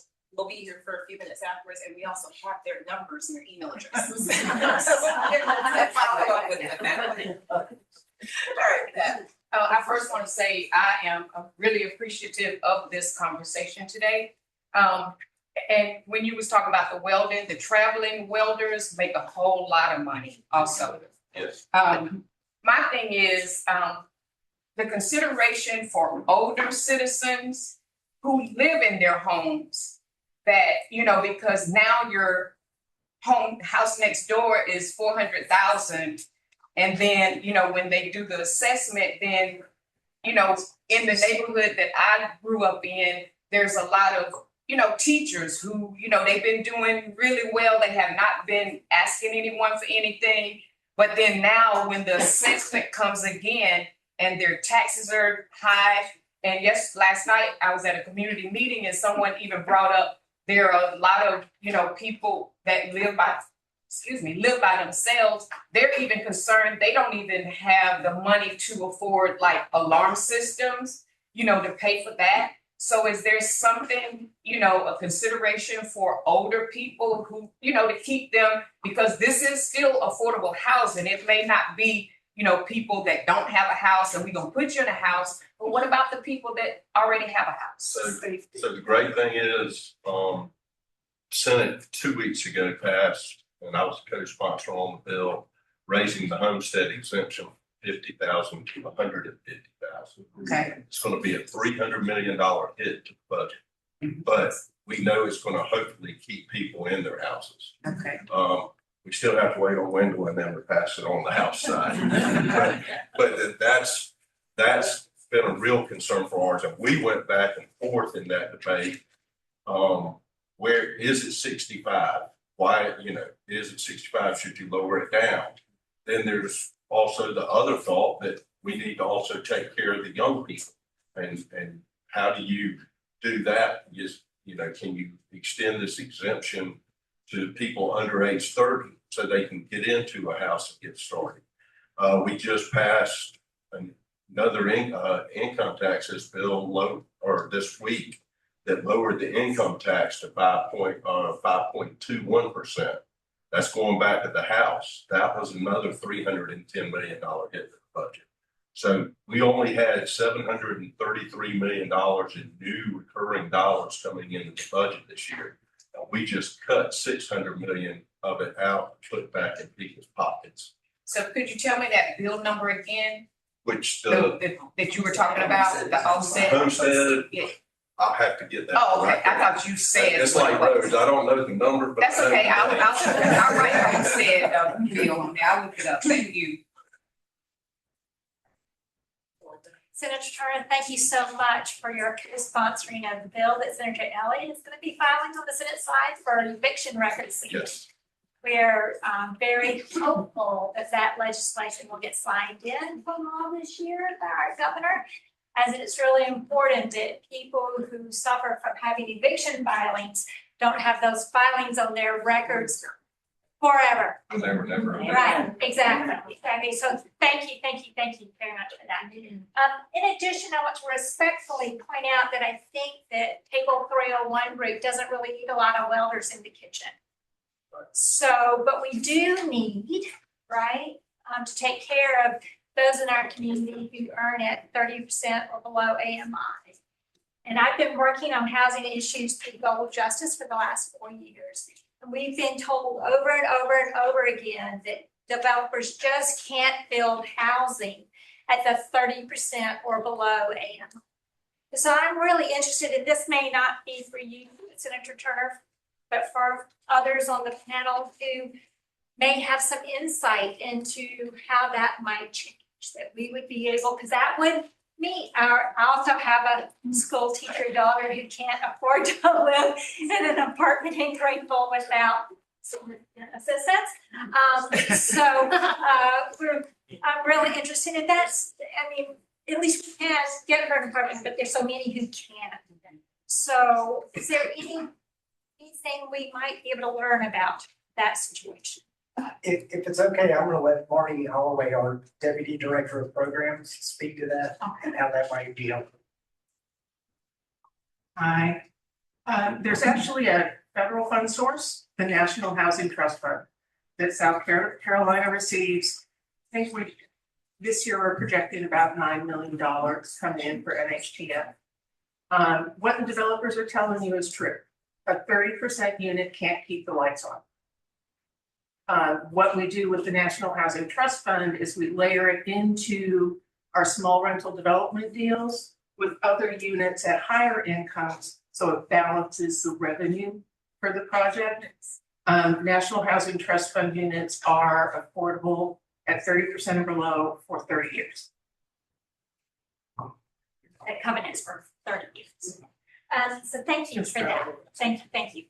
be here for a few minutes afterwards. And we also have their numbers and their email addresses. All right, I first want to say I am really appreciative of this conversation today. And when you was talking about the welding, the traveling welders make a whole lot of money also. Yes. My thing is, the consideration for older citizens who live in their homes that, because now your house next door is 400,000. And then, when they do the assessment, then, in the neighborhood that I grew up in, there's a lot of, teachers who, they've been doing really well. They have not been asking anyone for anything. But then now when the assessment comes again and their taxes are high, and yes, last night I was at a community meeting and someone even brought up there are a lot of, people that live by themselves. They're even concerned they don't even have the money to afford like alarm systems, to pay for that. So is there something, a consideration for older people who, to keep them, because this is still affordable housing. It may not be, people that don't have a house and we're gonna put you in a house, but what about the people that already have a house? So the great thing is, Senate 2 weeks ago passed, and I was a co-sponsor on the bill, raising the homestead exemption 50,000 to 150,000. Okay. It's going to be a $300 million hit to the budget, but we know it's going to hopefully keep people in their houses. Okay. We still have to wait on Wendell and then we pass it on the House side. but that's been a real concern for ours, and we went back and forth in that debate. Where is it 65? Why, is it 65? Should you lower it down? Then there's also the other thought that we need to also take care of the young people. And how do you do that? Can you extend this exemption to people under age 30 so they can get into a house and get started? We just passed another income taxes bill this week that lowered the income tax to 5.21%. That's going back to the House. That was another $310 million hit to the budget. So we only had $733 million in new recurring dollars coming into the budget this year. And we just cut $600 million of it out and put it back in people's pockets. So could you tell me that bill number again? Which That you were talking about, the offset? Homestead, Yeah. I'll have to get that. Oh, okay. I thought you said. It's like roads. I don't know the number, but. That's okay. I'll write what you said, Bill, on there. I'll look it up. Thank you. Senator Turner, thank you so much for your co-sponsoring of the bill that Senator Elliott is going to be filing on the Senate side for eviction records. Yes. We're very hopeful that legislation will get signed into law this year by our governor, as it's really important that people who suffer from having eviction filings don't have those filings on their records forever. Never. Right, exactly. So thank you very much for that. In addition, I want to respectfully point out that I think that Table 301 group doesn't really need a lot of welders in the kitchen. So, but we do need, right, to take care of those in our community who earn at 30% or below AMI. And I've been working on housing issues through Goal of Justice for the last 4 years. And we've been told over and over again that developers just can't build housing at the 30% or below AMI. So I'm really interested, and this may not be for you, Senator Turner, but for others on the panel who may have some insight into how that might change, that we would be able, because that would meet I also have a school teacher daughter who can't afford to live in an apartment in Greenville without assistance. I'm really interested in that. I mean, at least we can get her an apartment, but there's so many who can't. So is there anything we might be able to learn about that situation? If it's okay, I'm gonna let Marty Holloway, our Deputy Director of Programs, speak to that and how that might be helpful. Hi. There's actually a federal fund source, the National Housing Trust Fund, that South Carolina receives. I think this year we're projecting about $9 million coming in for NHTF. What the developers are telling you is true. A 30% unit can't keep the lights on. What we do with the National Housing Trust Fund is we layer it into our small rental development deals with other units at higher incomes, so it balances the revenue for the project. National Housing Trust Fund units are affordable at 30% or below for 30 years. That covenants for 30 years. So thank you for that. Thank you.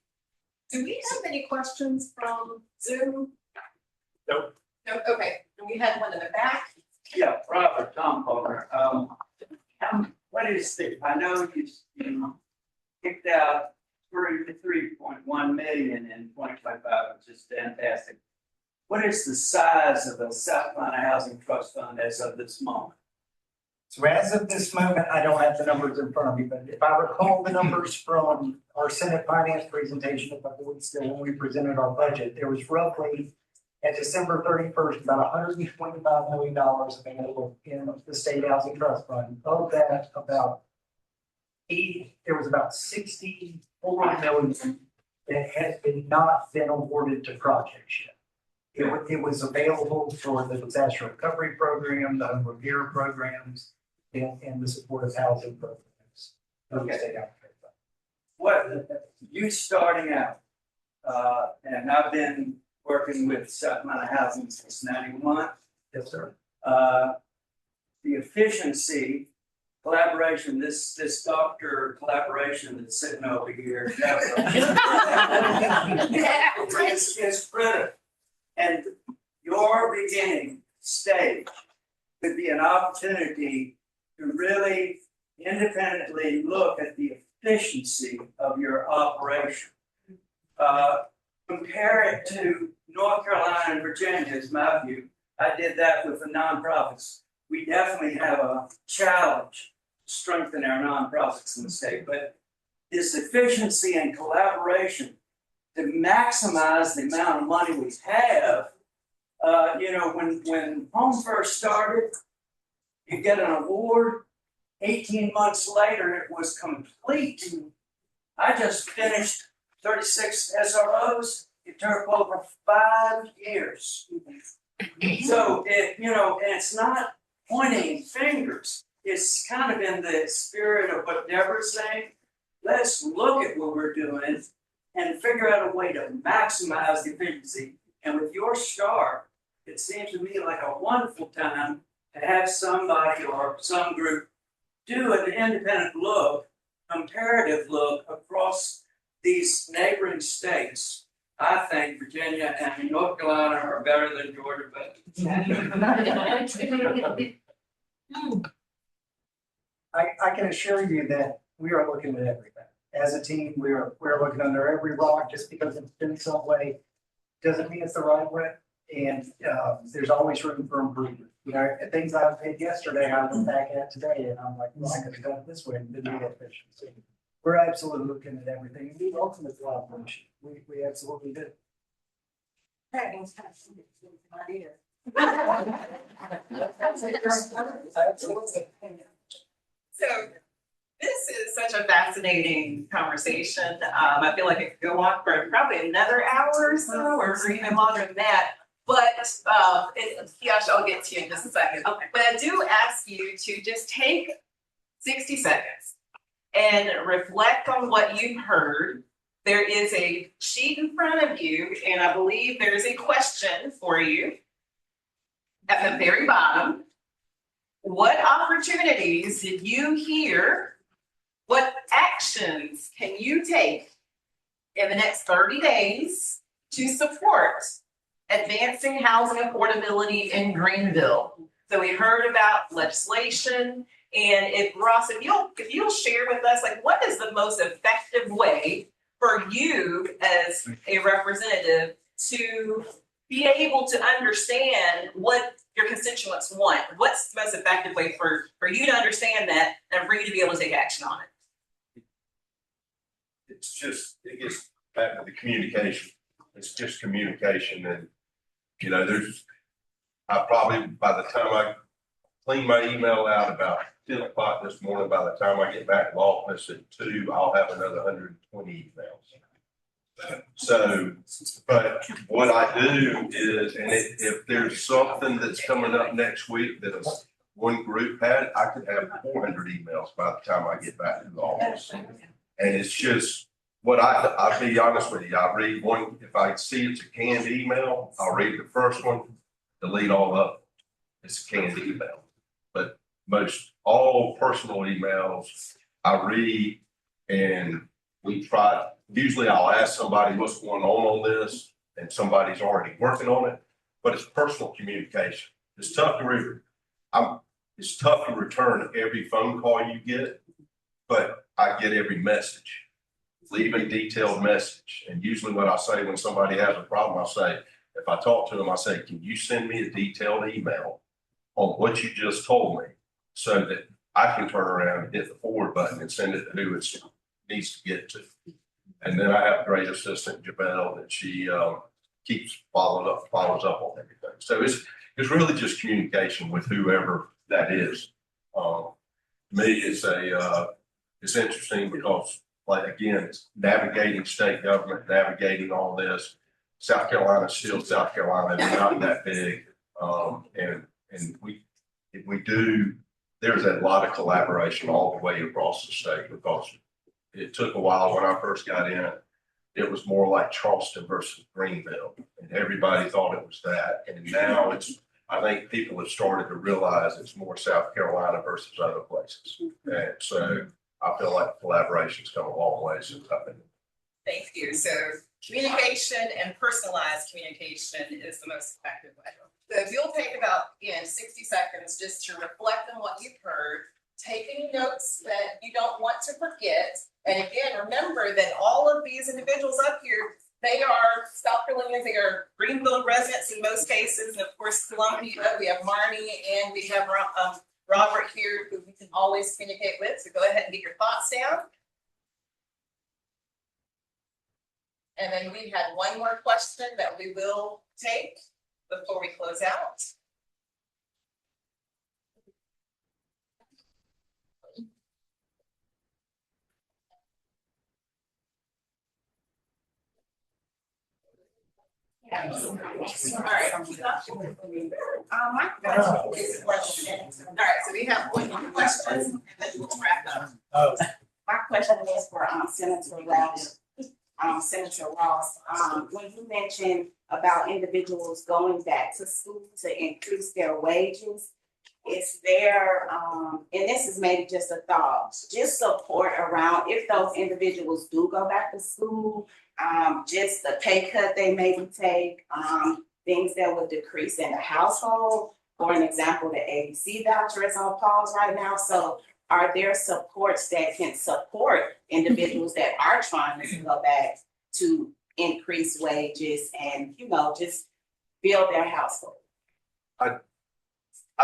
Do we have any questions from Zoom? Nope. No, okay, and we had one in the back. Yeah, Robert, Tom Palmer. What is the, I know you picked out 3.1 million in 2025, which is fantastic. What is the size of the South Carolina Housing Trust Fund as of this moment? So as of this moment, I don't have the numbers in front of me, but if I recall the numbers from our Senate Finance presentation a couple weeks ago when we presented our budget, there was roughly at December 31st, about $125 million available in the State Housing Trust Fund. Of that, there was about 64 million that has not been awarded to projects yet. It was available for the disaster recovery program, the home repair programs, and the supportive housing programs. Okay. What, you starting out, and I've been working with South Carolina Housing since '91. Yes, sir. The efficiency, collaboration, this doctor collaboration that's sitting over here. It's critical. And your beginning stage could be an opportunity to really independently look at the efficiency of your operation. Compare it to North Carolina and Virginia is my view. I did that with the nonprofits. We definitely have a challenge to strengthen our nonprofits in the state, but this efficiency and collaboration to maximize the amount of money we have. When Home first started, you get an award, 18 months later, it was complete. I just finished 36 SROs. It took over 5 years. So, and it's not pointing fingers. It's kind of in the spirit of what Deborah's saying. Let's look at what we're doing and figure out a way to maximize the efficiency. And with your star, it seems to me like a wonderful time to have somebody or some group do an independent look, comparative look across these neighboring states. I think Virginia and North Carolina are better than Georgia, but I can assure you that we are looking at everything. As a team, we're looking under every rock. Just because it's been some way doesn't mean it's the right way. And there's always room for improvement. Things I did yesterday, I look back at today, and I'm like, well, I could have done it this way and didn't get efficiency. We're absolutely looking at everything. And we welcome the collaboration. We absolutely do. So this is such a fascinating conversation. I feel like it could go on for probably another hour or so, or even longer than that. But Kiyosh, I'll get to you in just a second. Okay. But I do ask you to just take 60 seconds and reflect on what you've heard. There is a sheet in front of you, and I believe there's a question for you at the very bottom. What opportunities did you hear? What actions can you take in the next 30 days to support advancing housing affordability in Greenville? So we heard about legislation And if Ross, if you'll share with us, like, what is the most effective way for you as a representative to be able to understand what your constituents want? What's the most effective way for you to understand that and for you to be able to take action on it? It gets back to the communication. It's just communication, and, you know, I probably, by the time I clean my email out about 10 o'clock this morning, by the time I get back to office at 2, I'll have another 120 emails. So, but what I do is, and if there's something that's coming up next week that one group had, I could have 400 emails by the time I get back to the office. And it's just what I'll be honest with you. I read one, if I see it's a canned email, I'll read the first one, delete all of them. It's a canned email. But most all personal emails I read, and we try. Usually I'll ask somebody what's going on this, and somebody's already working on it, but it's personal communication. It's tough it's tough to return every phone call you get, but I get every message. Leave a detailed message. And usually what I say when somebody has a problem, I say, if I talk to them, I say, can you send me a detailed email on what you just told me, so that I can turn around and hit the forward button and send it to who it needs to get to. And then I have a great assistant, Jabelle, that she keeps follows up on everything. So it's really just communication with whoever that is. To me, it's interesting because, like, again, it's navigating state government, navigating all this. South Carolina is still South Carolina. We're not that big, and we do. There's a lot of collaboration all the way across the state, because it took a while when I first got in. It was more like Charleston versus Greenville, and everybody thought it was that. And now I think people have started to realize it's more South Carolina versus other places. And so I feel like collaboration's come a long way since I've been. Thank you. So communication and personalized communication is the most effective way. So if you'll take about, 60 seconds just to reflect on what you've heard, take any notes that you don't want to forget. And again, remember that all of these individuals up here, they are South Carolinians, they are Greenville residents in most cases. And of course, Columbia, we have Marnie, and we have Robert here, who we can always communicate with. So go ahead and get your thoughts down. And then we had one more question that we will take before we close out. All right. My question is question. All right, so we have one more question, and then we'll wrap up. My question is for Senator Ross. When you mentioned about individuals going back to school to increase their wages, is there, and this is maybe just a thought, just support around if those individuals do go back to school, just the pay cut they maybe take, things that would decrease in the household? For an example, the ABC voucher is on pause right now. So are there supports that can support individuals that are trying to go back to increase wages and, just build their household? I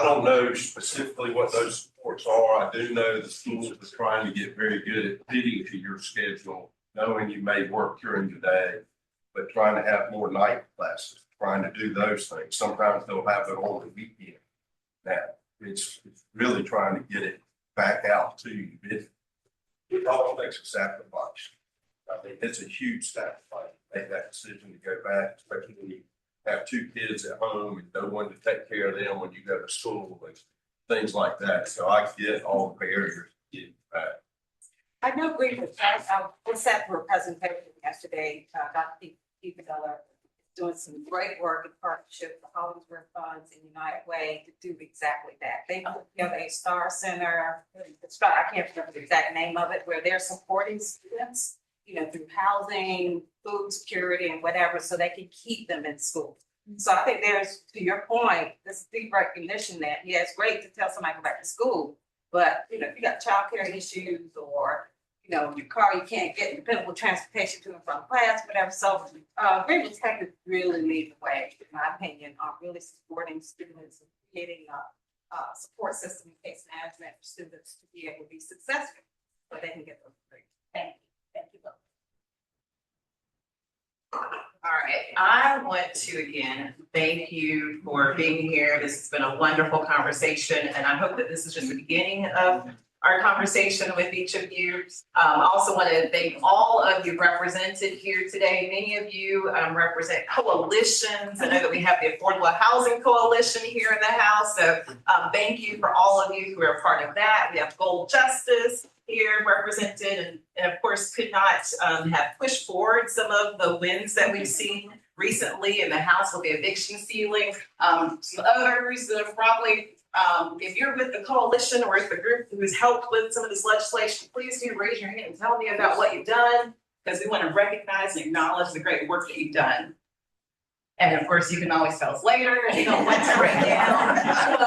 don't know specifically what those supports are. I do know the schools are trying to get very good at fitting to your schedule, knowing you may work during the day, but trying to have more night classes, trying to do those things. Sometimes they'll have it on the weekend. Now, it's really trying to get it back out to you. It all takes a sacrifice. I mean, it's a huge sacrifice to make that decision to go back, especially when you have 2 kids at home and no one to take care of them when you go to school and things like that. So I get all the barriers to getting back. I do agree with that. We sat for a presentation yesterday, Dr. Stephen Miller is doing some great work in partnership with the Hollingsworth Funds and United Way to do exactly that. They put together a STAR Center, I can't remember the exact name of it, where they're supporting students, through housing, food security, and whatever, so they can keep them in school. So I think there's, to your point, this deep recognition that, yeah, it's great to tell somebody to go back to school, But, you know, if you got childcare issues or, you know, your car, you can't get dependable transportation to and from class, whatever. So, Greenville Tech is really leading the way, in my opinion, on really supporting students and creating a support system in case management for students to be able to be successful, so they can get those grades. Thank you both. All right, I want to again thank you for being here. This has been a wonderful conversation, and I hope that this is just the beginning of our conversation with each of you. I also want to thank all of you represented here today. Many of you represent coalitions. I know that we have the Affordable Housing Coalition here in the house, so thank you for all of you who are part of that. We have Gold Justice here represented, and of course could not have pushed forward some of the wins that we've seen recently in the House with the eviction ceiling. Some others that have probably, if you're with the coalition or with the group who's helped with some of this legislation, please do raise your hand and tell me about what you've done, because we want to recognize and acknowledge the great work that you've done. And of course, you can always tell us later if you don't want to write down.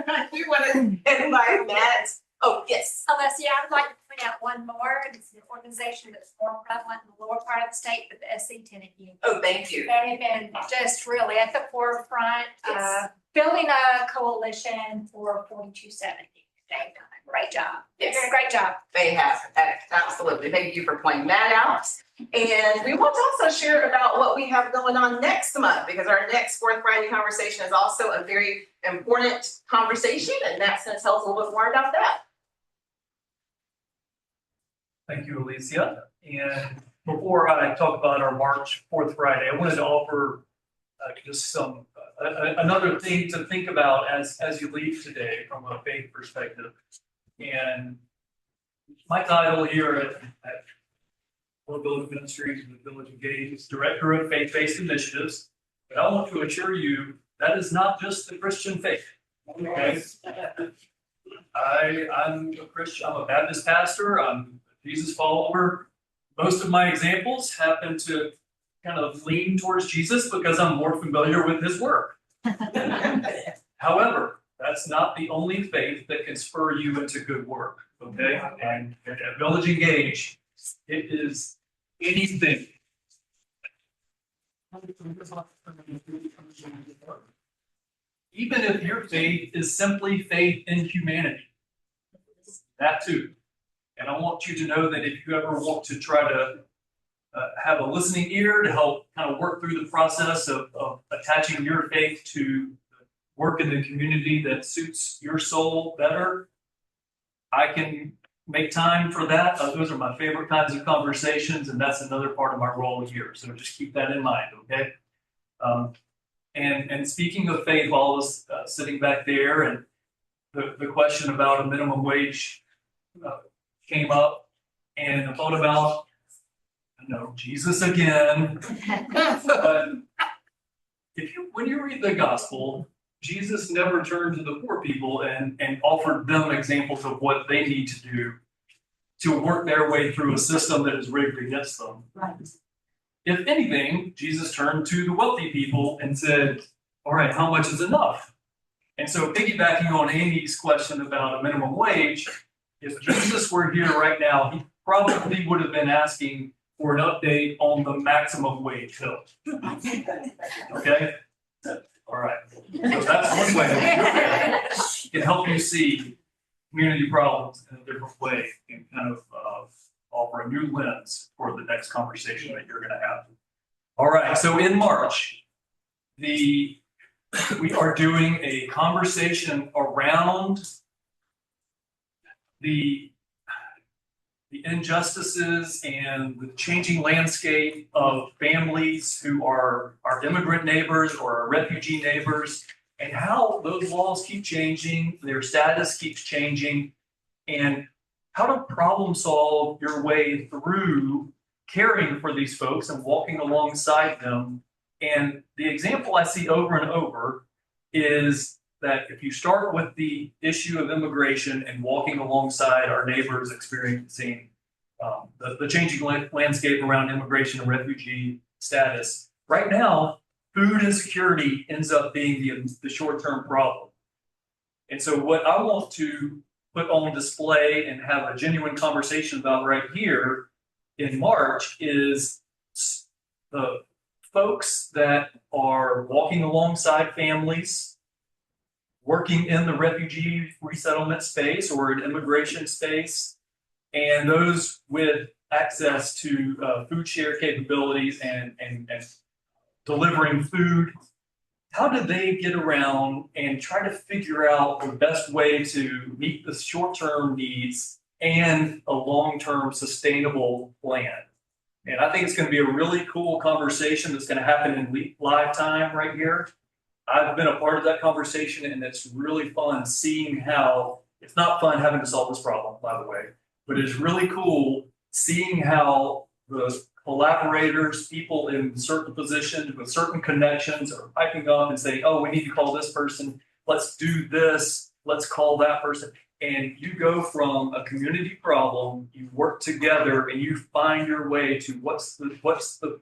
But we want to invite Matt. Oh, yes. Alessia, I would like to point out one more. It's an organization that's more prevalent in the lower part of the state, but the SC Tenant Union. Oh, thank you. They have been just really at the forefront, Yes. building a coalition for 4270. They've done a great job. They're doing a great job. They have, absolutely. Thank you for pointing that out. And we want to also share about what we have going on next month, because our next Fourth Friday conversation is also a very important conversation, and Matt's going to tell us a little bit more about that. Thank you, Alicia. And before I talk about our March 4th Friday, I wanted to offer just some another thing to think about as you leave today from a faith perspective. And my title here at Affordability Ministries and the Village Engaged is Director of Faith-Based Initiatives. But I want to assure you that is not just the Christian faith. Okay? I'm a Christian. I'm a Baptist pastor. I'm a Jesus follower. Most of my examples happen to kind of lean towards Jesus because I'm more familiar with his work. However, that's not the only faith that can spur you into good work. Okay? And at Village Engage, it is anything. Even if your faith is simply faith in humanity, that too. And I want you to know that if you ever want to try to have a listening ear to help kind of work through the process of attaching your faith to work in the community that suits your soul better, I can make time for that. Those are my favorite kinds of conversations, and that's another part of my role here. So just keep that in mind, okay? And speaking of faith, while I was sitting back there, and the question about a minimum wage came up, and I thought about, Jesus again. But when you read the gospel, Jesus never turned to the poor people and offered them examples of what they need to do to work their way through a system that is rigged against them. Right. If anything, Jesus turned to the wealthy people and said, all right, how much is enough? And so piggybacking on Amy's question about a minimum wage, if Jesus were here right now, he probably would have been asking for an update on the maximum wage bill. Okay? All right. So that's one way that it can help you see community problems in a different way and kind of offer a new lens for the next conversation that you're going to have. All right. So in March, we are doing a conversation around the injustices and the changing landscape of families who are our immigrant neighbors or our refugee neighbors, and how those laws keep changing, their status keeps changing, and how to problem solve your way through caring for these folks and walking alongside them. And the example I see over and over is that if you start with the issue of immigration and walking alongside our neighbors experiencing the changing landscape around immigration and refugee status, right now, food insecurity ends up being the short-term problem. And so what I want to put on display and have a genuine conversation about right here in March is the folks that are walking alongside families, working in the refugee resettlement space or an immigration space, and those with access to food share capabilities and delivering food. How do they get around and try to figure out the best way to meet the short-term needs and a long-term sustainable plan? And I think it's going to be a really cool conversation that's going to happen in live time right here. I've been a part of that conversation, and it's really fun seeing how, it's not fun having to solve this problem, by the way, but it's really cool seeing how the collaborators, people in certain positions with certain connections are piping up and saying, oh, we need to call this person, let's do this, let's call that person. And you go from a community problem, you work together, and you find your way to what's the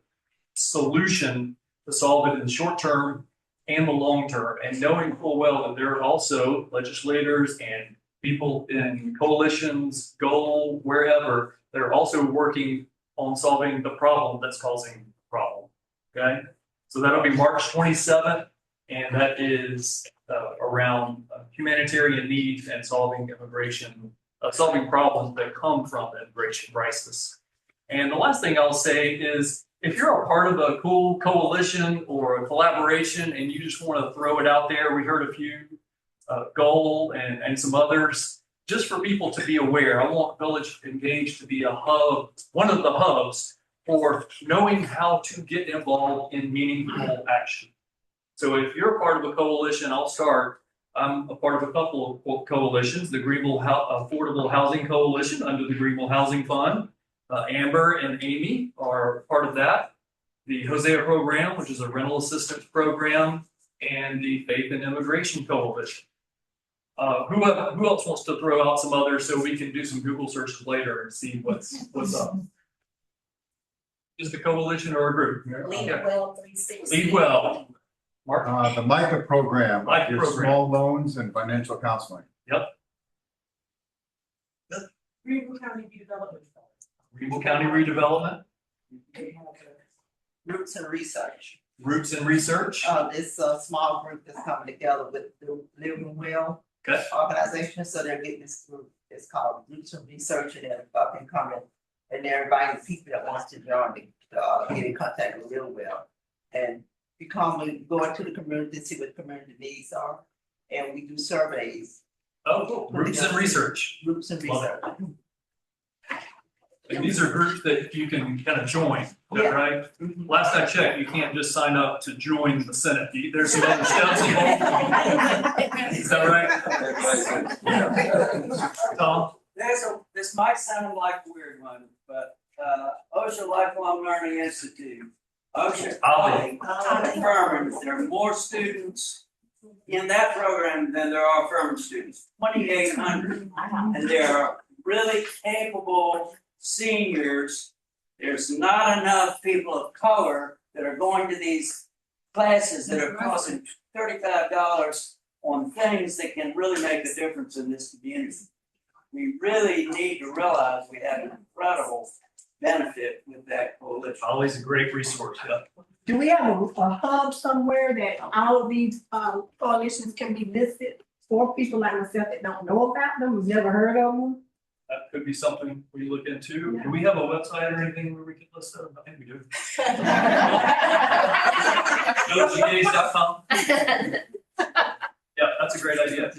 solution to solve it in the short term and the long term, and knowing full well that there are also legislators and people in coalitions, goal, wherever, that are also working on solving the problem that's causing the problem, okay? So that'll be March 27th, and that is around humanitarian needs and solving immigration, solving problems that come from the immigration crisis. And the last thing I'll say is, if you're a part of a cool coalition or a collaboration and you just want to throw it out there, we heard a few, Goal and some others, just for people to be aware. I want Village Engaged to be a hub, one of the hubs for knowing how to get involved in meaningful action. So if you're a part of a coalition, I'll start. I'm a part of a couple of coalitions, the Greenville Affordable Housing Coalition under the Greenville Housing Fund. Amber and Amy are part of that. The Hosea Program, which is a rental assistance program, and the Faith and Immigration Coalition. Who else wants to throw out some others so we can do some Google searches later and see what's up? Just a coalition or a group? Lead Well 360. Lead Well. Mark? The MICA program, MICA is program. small loans and financial counseling. Yep. Greenville County Redevelopment. Greenville County Redevelopment, Roots and Research. Roots and Research. It's a small group that's coming together with the Living Well Okay. organization, so they're getting this group, it's called Roots and Research, and they're up and coming. And they're inviting people that wants to join to get in contact with Living Well. And go into the community, see what community needs are, and we do surveys. Oh, cool. Roots and Research. Roots and Love Research. it. And these are groups that you can kind of join, is that Yeah. right? Last I checked, you can't just sign up to join the Senate. There's some other steps involved. Is that right? Tom? This might sound like a weird one, but OSHA Lifelong Learning Institute. OSHA confirming there are more students in that program than there are affirmative students, 2,800. And there are really capable seniors. There's not enough people of color that are going to these classes that are costing $35 on things that can really make a difference in this community. We really need to realize we have an incredible benefit with that coalition. Always a great resource, yeah. Do we have a hub somewhere that all of these coalitions can be listed for people like myself that don't know about them, who've never heard of them? That could be something we look into. Do we have a website or anything where we can list them? I think we do. VillageEngaged.com. Yeah, that's a great idea.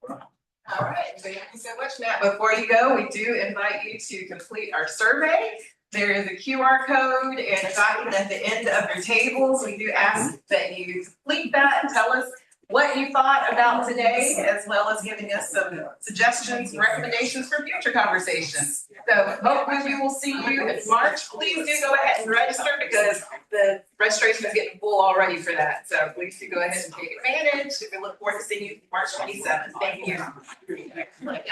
All right, thank you so much, Matt. Before you go, we do invite you to complete our survey. There is a QR code and a document at the end of your tables. We do ask that you complete that and tell us what you thought about today, as well as giving us some suggestions and recommendations for future conversations. So hopefully we will see you in March. Please do go ahead and register because the registration is getting full already for that. So please do go ahead and take advantage. We look forward to seeing you March 27th. Thank you. Well, I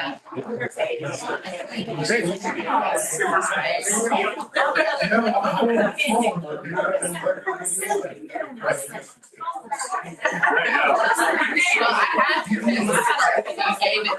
have to. I gave it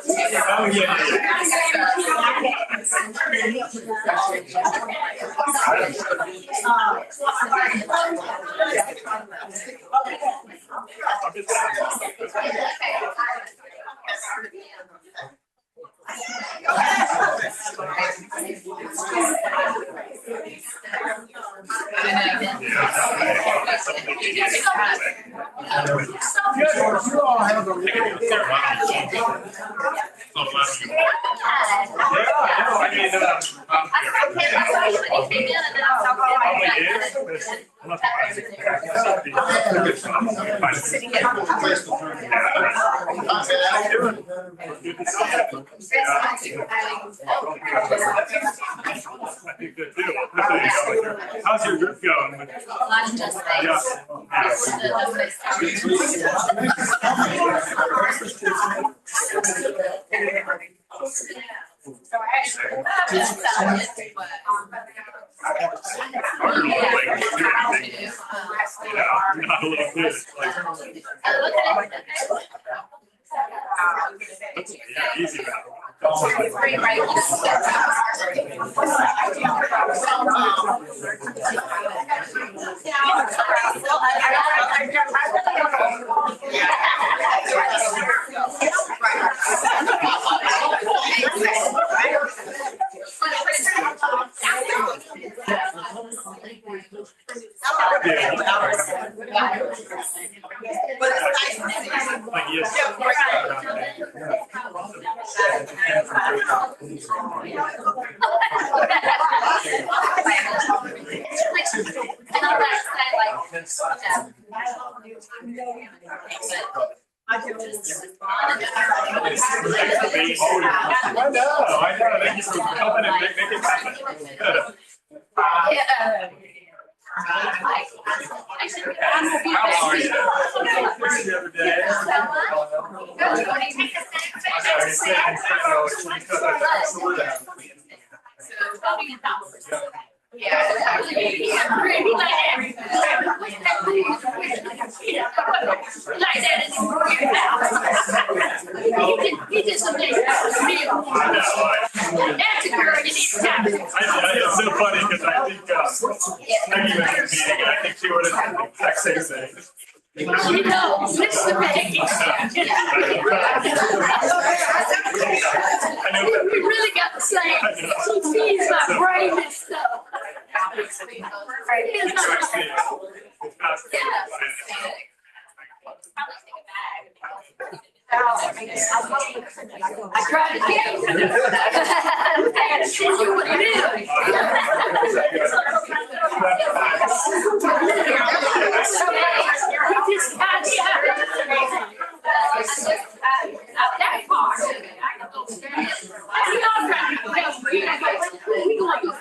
You all have a How's your group going? I know. Thank you for coming and making it happen. Good. How are you? Miss you every day. It's so funny because I think Peggy was in a meeting and I think she would have said the exact same thing. You know, Mr. Peggy. We really got the same. She feeds my brain and stuff. I tried to get you. I had to send you what it is. We just got that part. I can go upstairs. We all trying to help me. We going to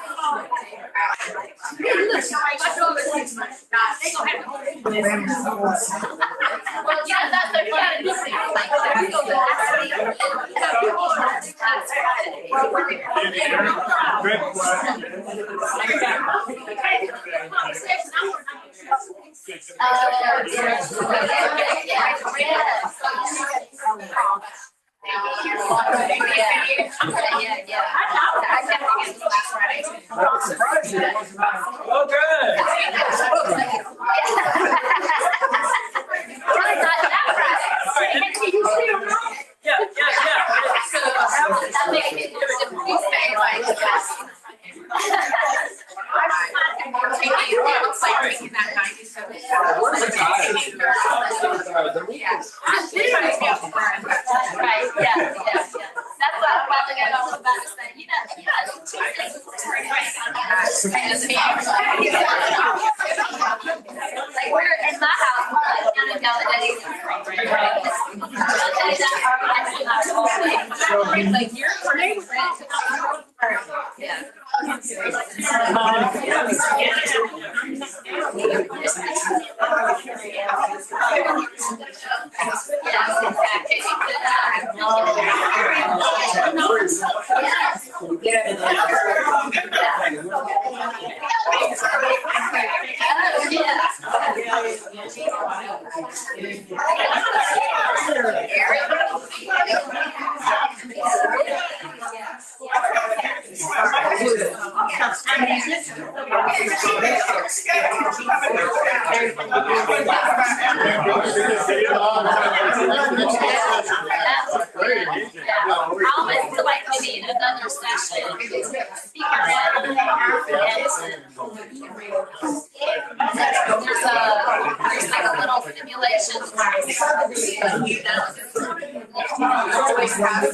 well, yeah, that's the kind of thing. Oh, good. always feel like we need another session. Speak around and there's like a little simulation.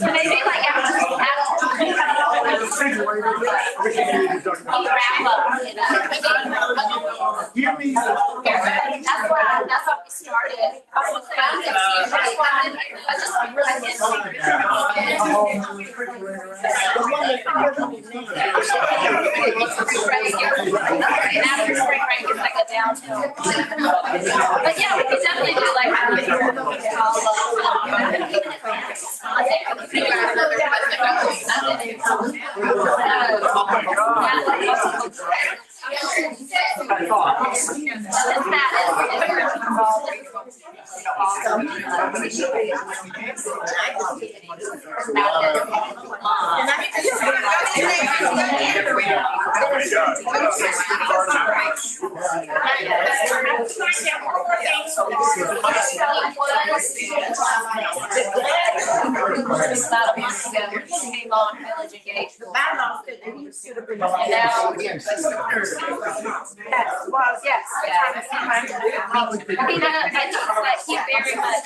Maybe like after wrap up, you know. That's what we started. I just and after spring break, it's like a downhill. But yeah, we could definitely do like about a month ago, came on village engagement. Yes. I mean, I just like you very much.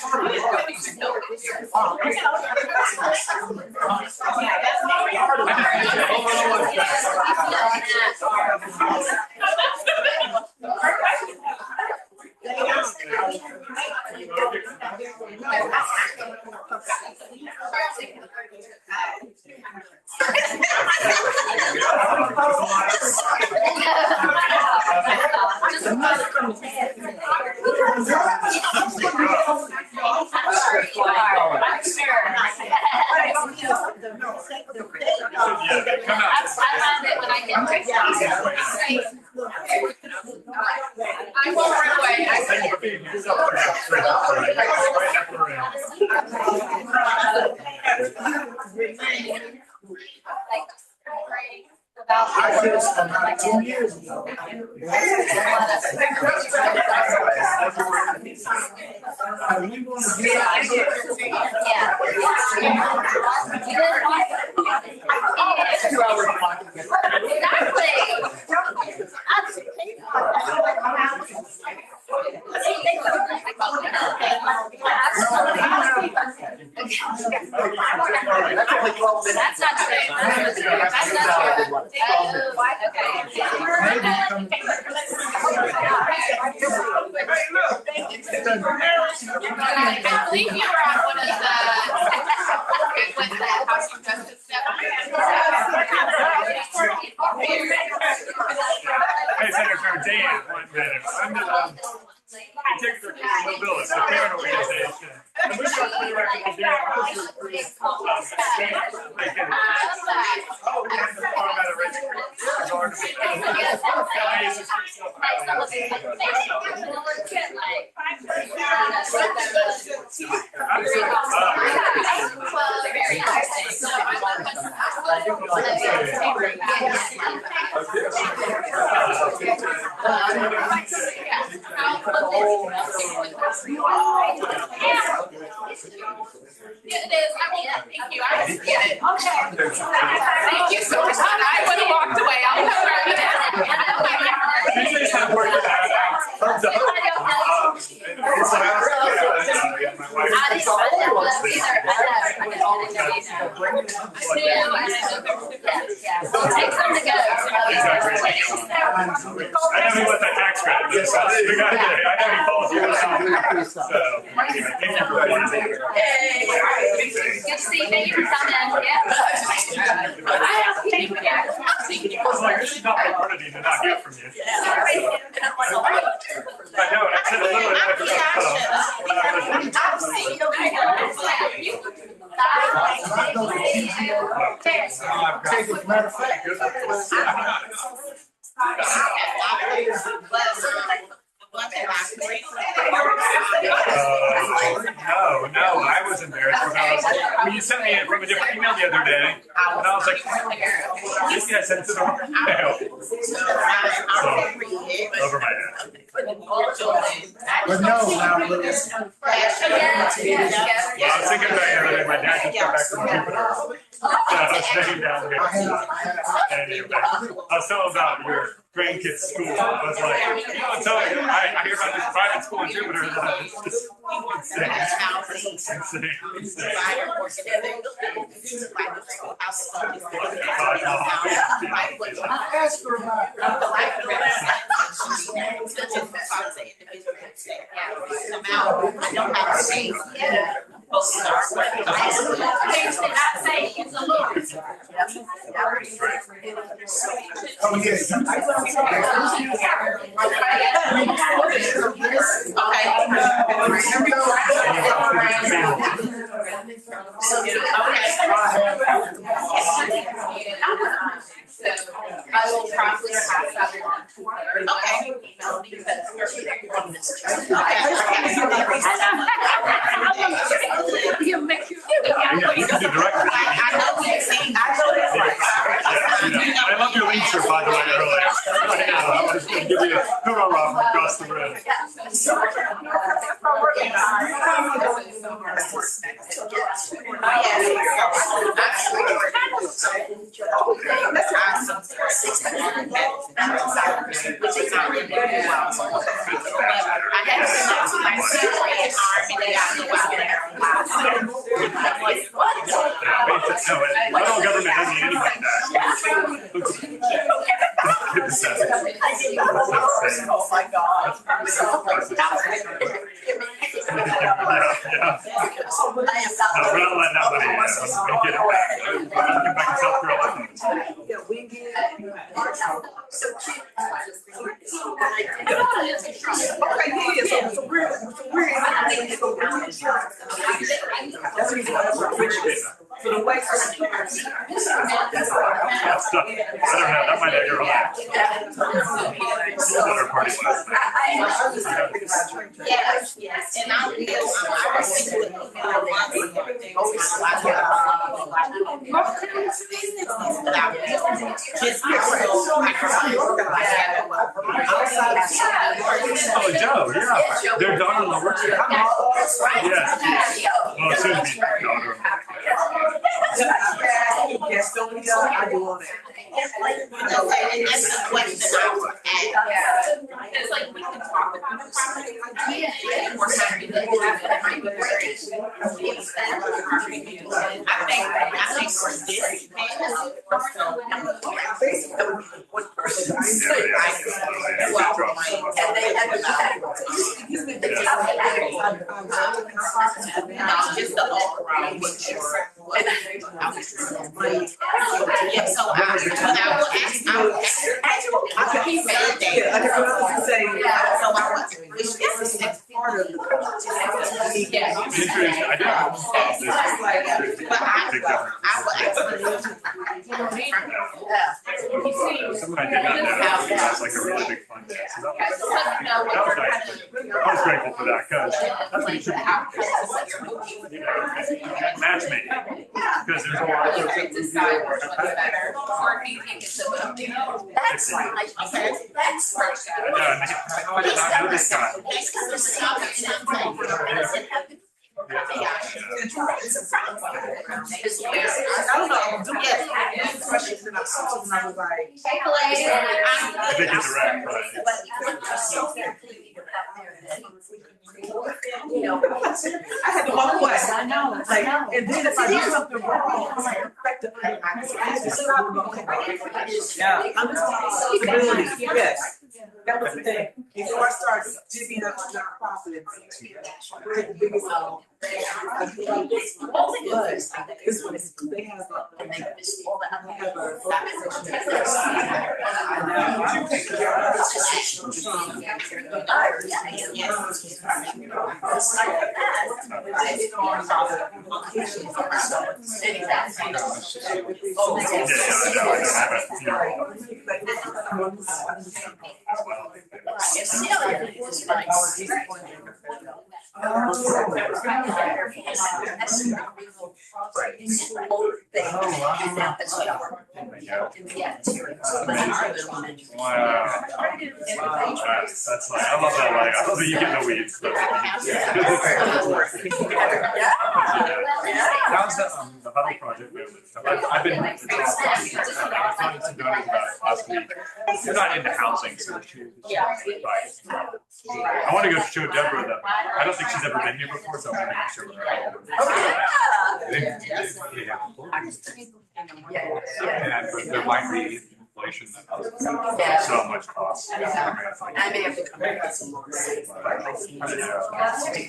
I won't run away. About 2 years ago. That's not true. That's not true. I believe you were on one of the with the House of Justice stuff. Hey, Senator Dan, 1 minute. I'm the executive mobility, the parent organization. And we start to It is. I mean, thank you. I just get it. Okay. Thank you so much. I would have walked away. I'll come right now. Take some to go. I know he wants that tax credit. Yes, I know he calls you. So, Good to see you. Thank you for coming. Yeah. I was like, this is not my quantity to not get from you. I know, I said a little bit. Matter of fact. No, I was embarrassed because I was like, well, you sent me it from a different email the other day, and I was like, maybe I sent it to the wrong email. So, over my head. But no, Well, I was thinking about it, and my dad just got back from Jupiter. So I was staying down here. Anyway, I was telling about your grandkids' school. I was like, you know, I'm telling you, I hear about this private school in Jupiter. And it's just insane. oh, yes. I will probably have that one. Okay. You make you. Yeah, you can do direct. I know that's right. I love your leader, by the way, earlier. I was going to give you a hoorah across the room. Federal government doesn't need anything like Oh my God. We're not letting that money in. Let's get it back. Get back and self-grow. For the way I don't know, that might aggro. Another party last night. Yes, and I will, Oh, Joe, yeah. Their daughter-in-law works here. Yes. Well, it should be daughter-in-law. Yes, don't be done. I do all that. and that's the question I would ask. It's like we can talk about the property idea, and we're happy to do that, but it might be great. I think for this, one person. Just the overall picture. Yeah, so I will ask, I keep saying that. So I was, which is the next part of the. Yeah. But I will ask. Somebody did not know that was like a really big fun day. So that was nice. I was grateful for that because that's what you should do. Matchmaking. Because there's a lot of folks that move here. That's right. That's right. Yeah, how I did not know this guy. I think it's right, I had to walk away. I know. Like, and then if I do something wrong, I'm like, yeah, stability, yes. That was the thing. Before I started divvying up my nonprofit, we're the biggest this one is, they have a Yeah. Wow. That's like, I love that light. I love that you get in the weeds. How's the Huddle project moving? I've been talking to Donnie about it last week. You're not into housing, so I want to go show Deborah that. I don't think she's ever been here before, so I'm going to show her. Yeah, but there might be inflation that so much cost. I may have to come back with some more.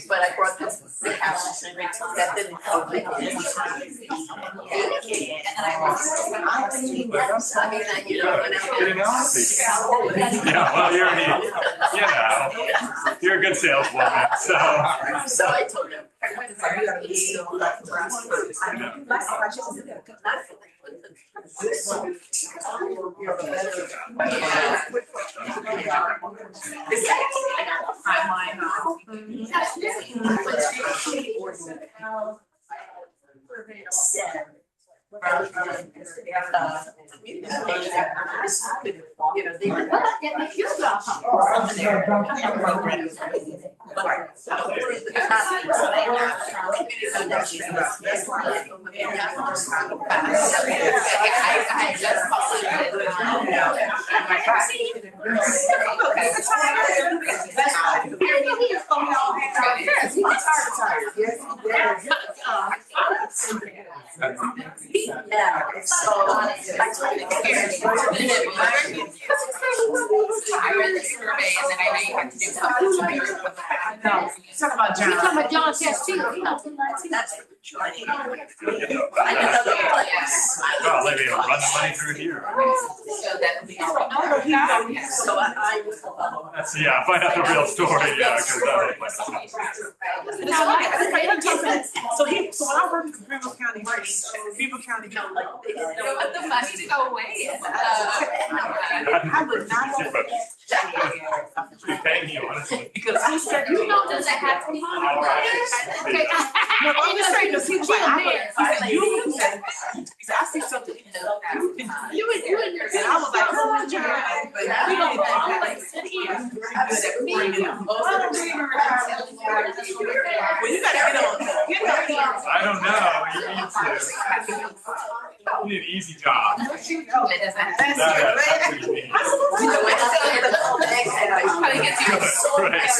But I brought this house that didn't help me. Yeah, well, you're a good saleswoman, so. So I told him. I read the survey and then I know you have to do something. No, talk about John. You're talking about John Test too. That's Oh, let me run the money through here. so that'll be all. So I That's, yeah, find out the real story, yeah, because So when I worked in Greenville County, Greenville County, they don't want the money to go away. I would not. You're paying you, honestly. Because I said, You know, does that have to be? Okay. No, I'm just saying, because he was like, I said, you said, I see something. you and your. And I was like, come on, John. But we don't even, I'm like, sit here. Well, you gotta get on. I don't know, you need to. You need an easy job. That's what you mean. Right.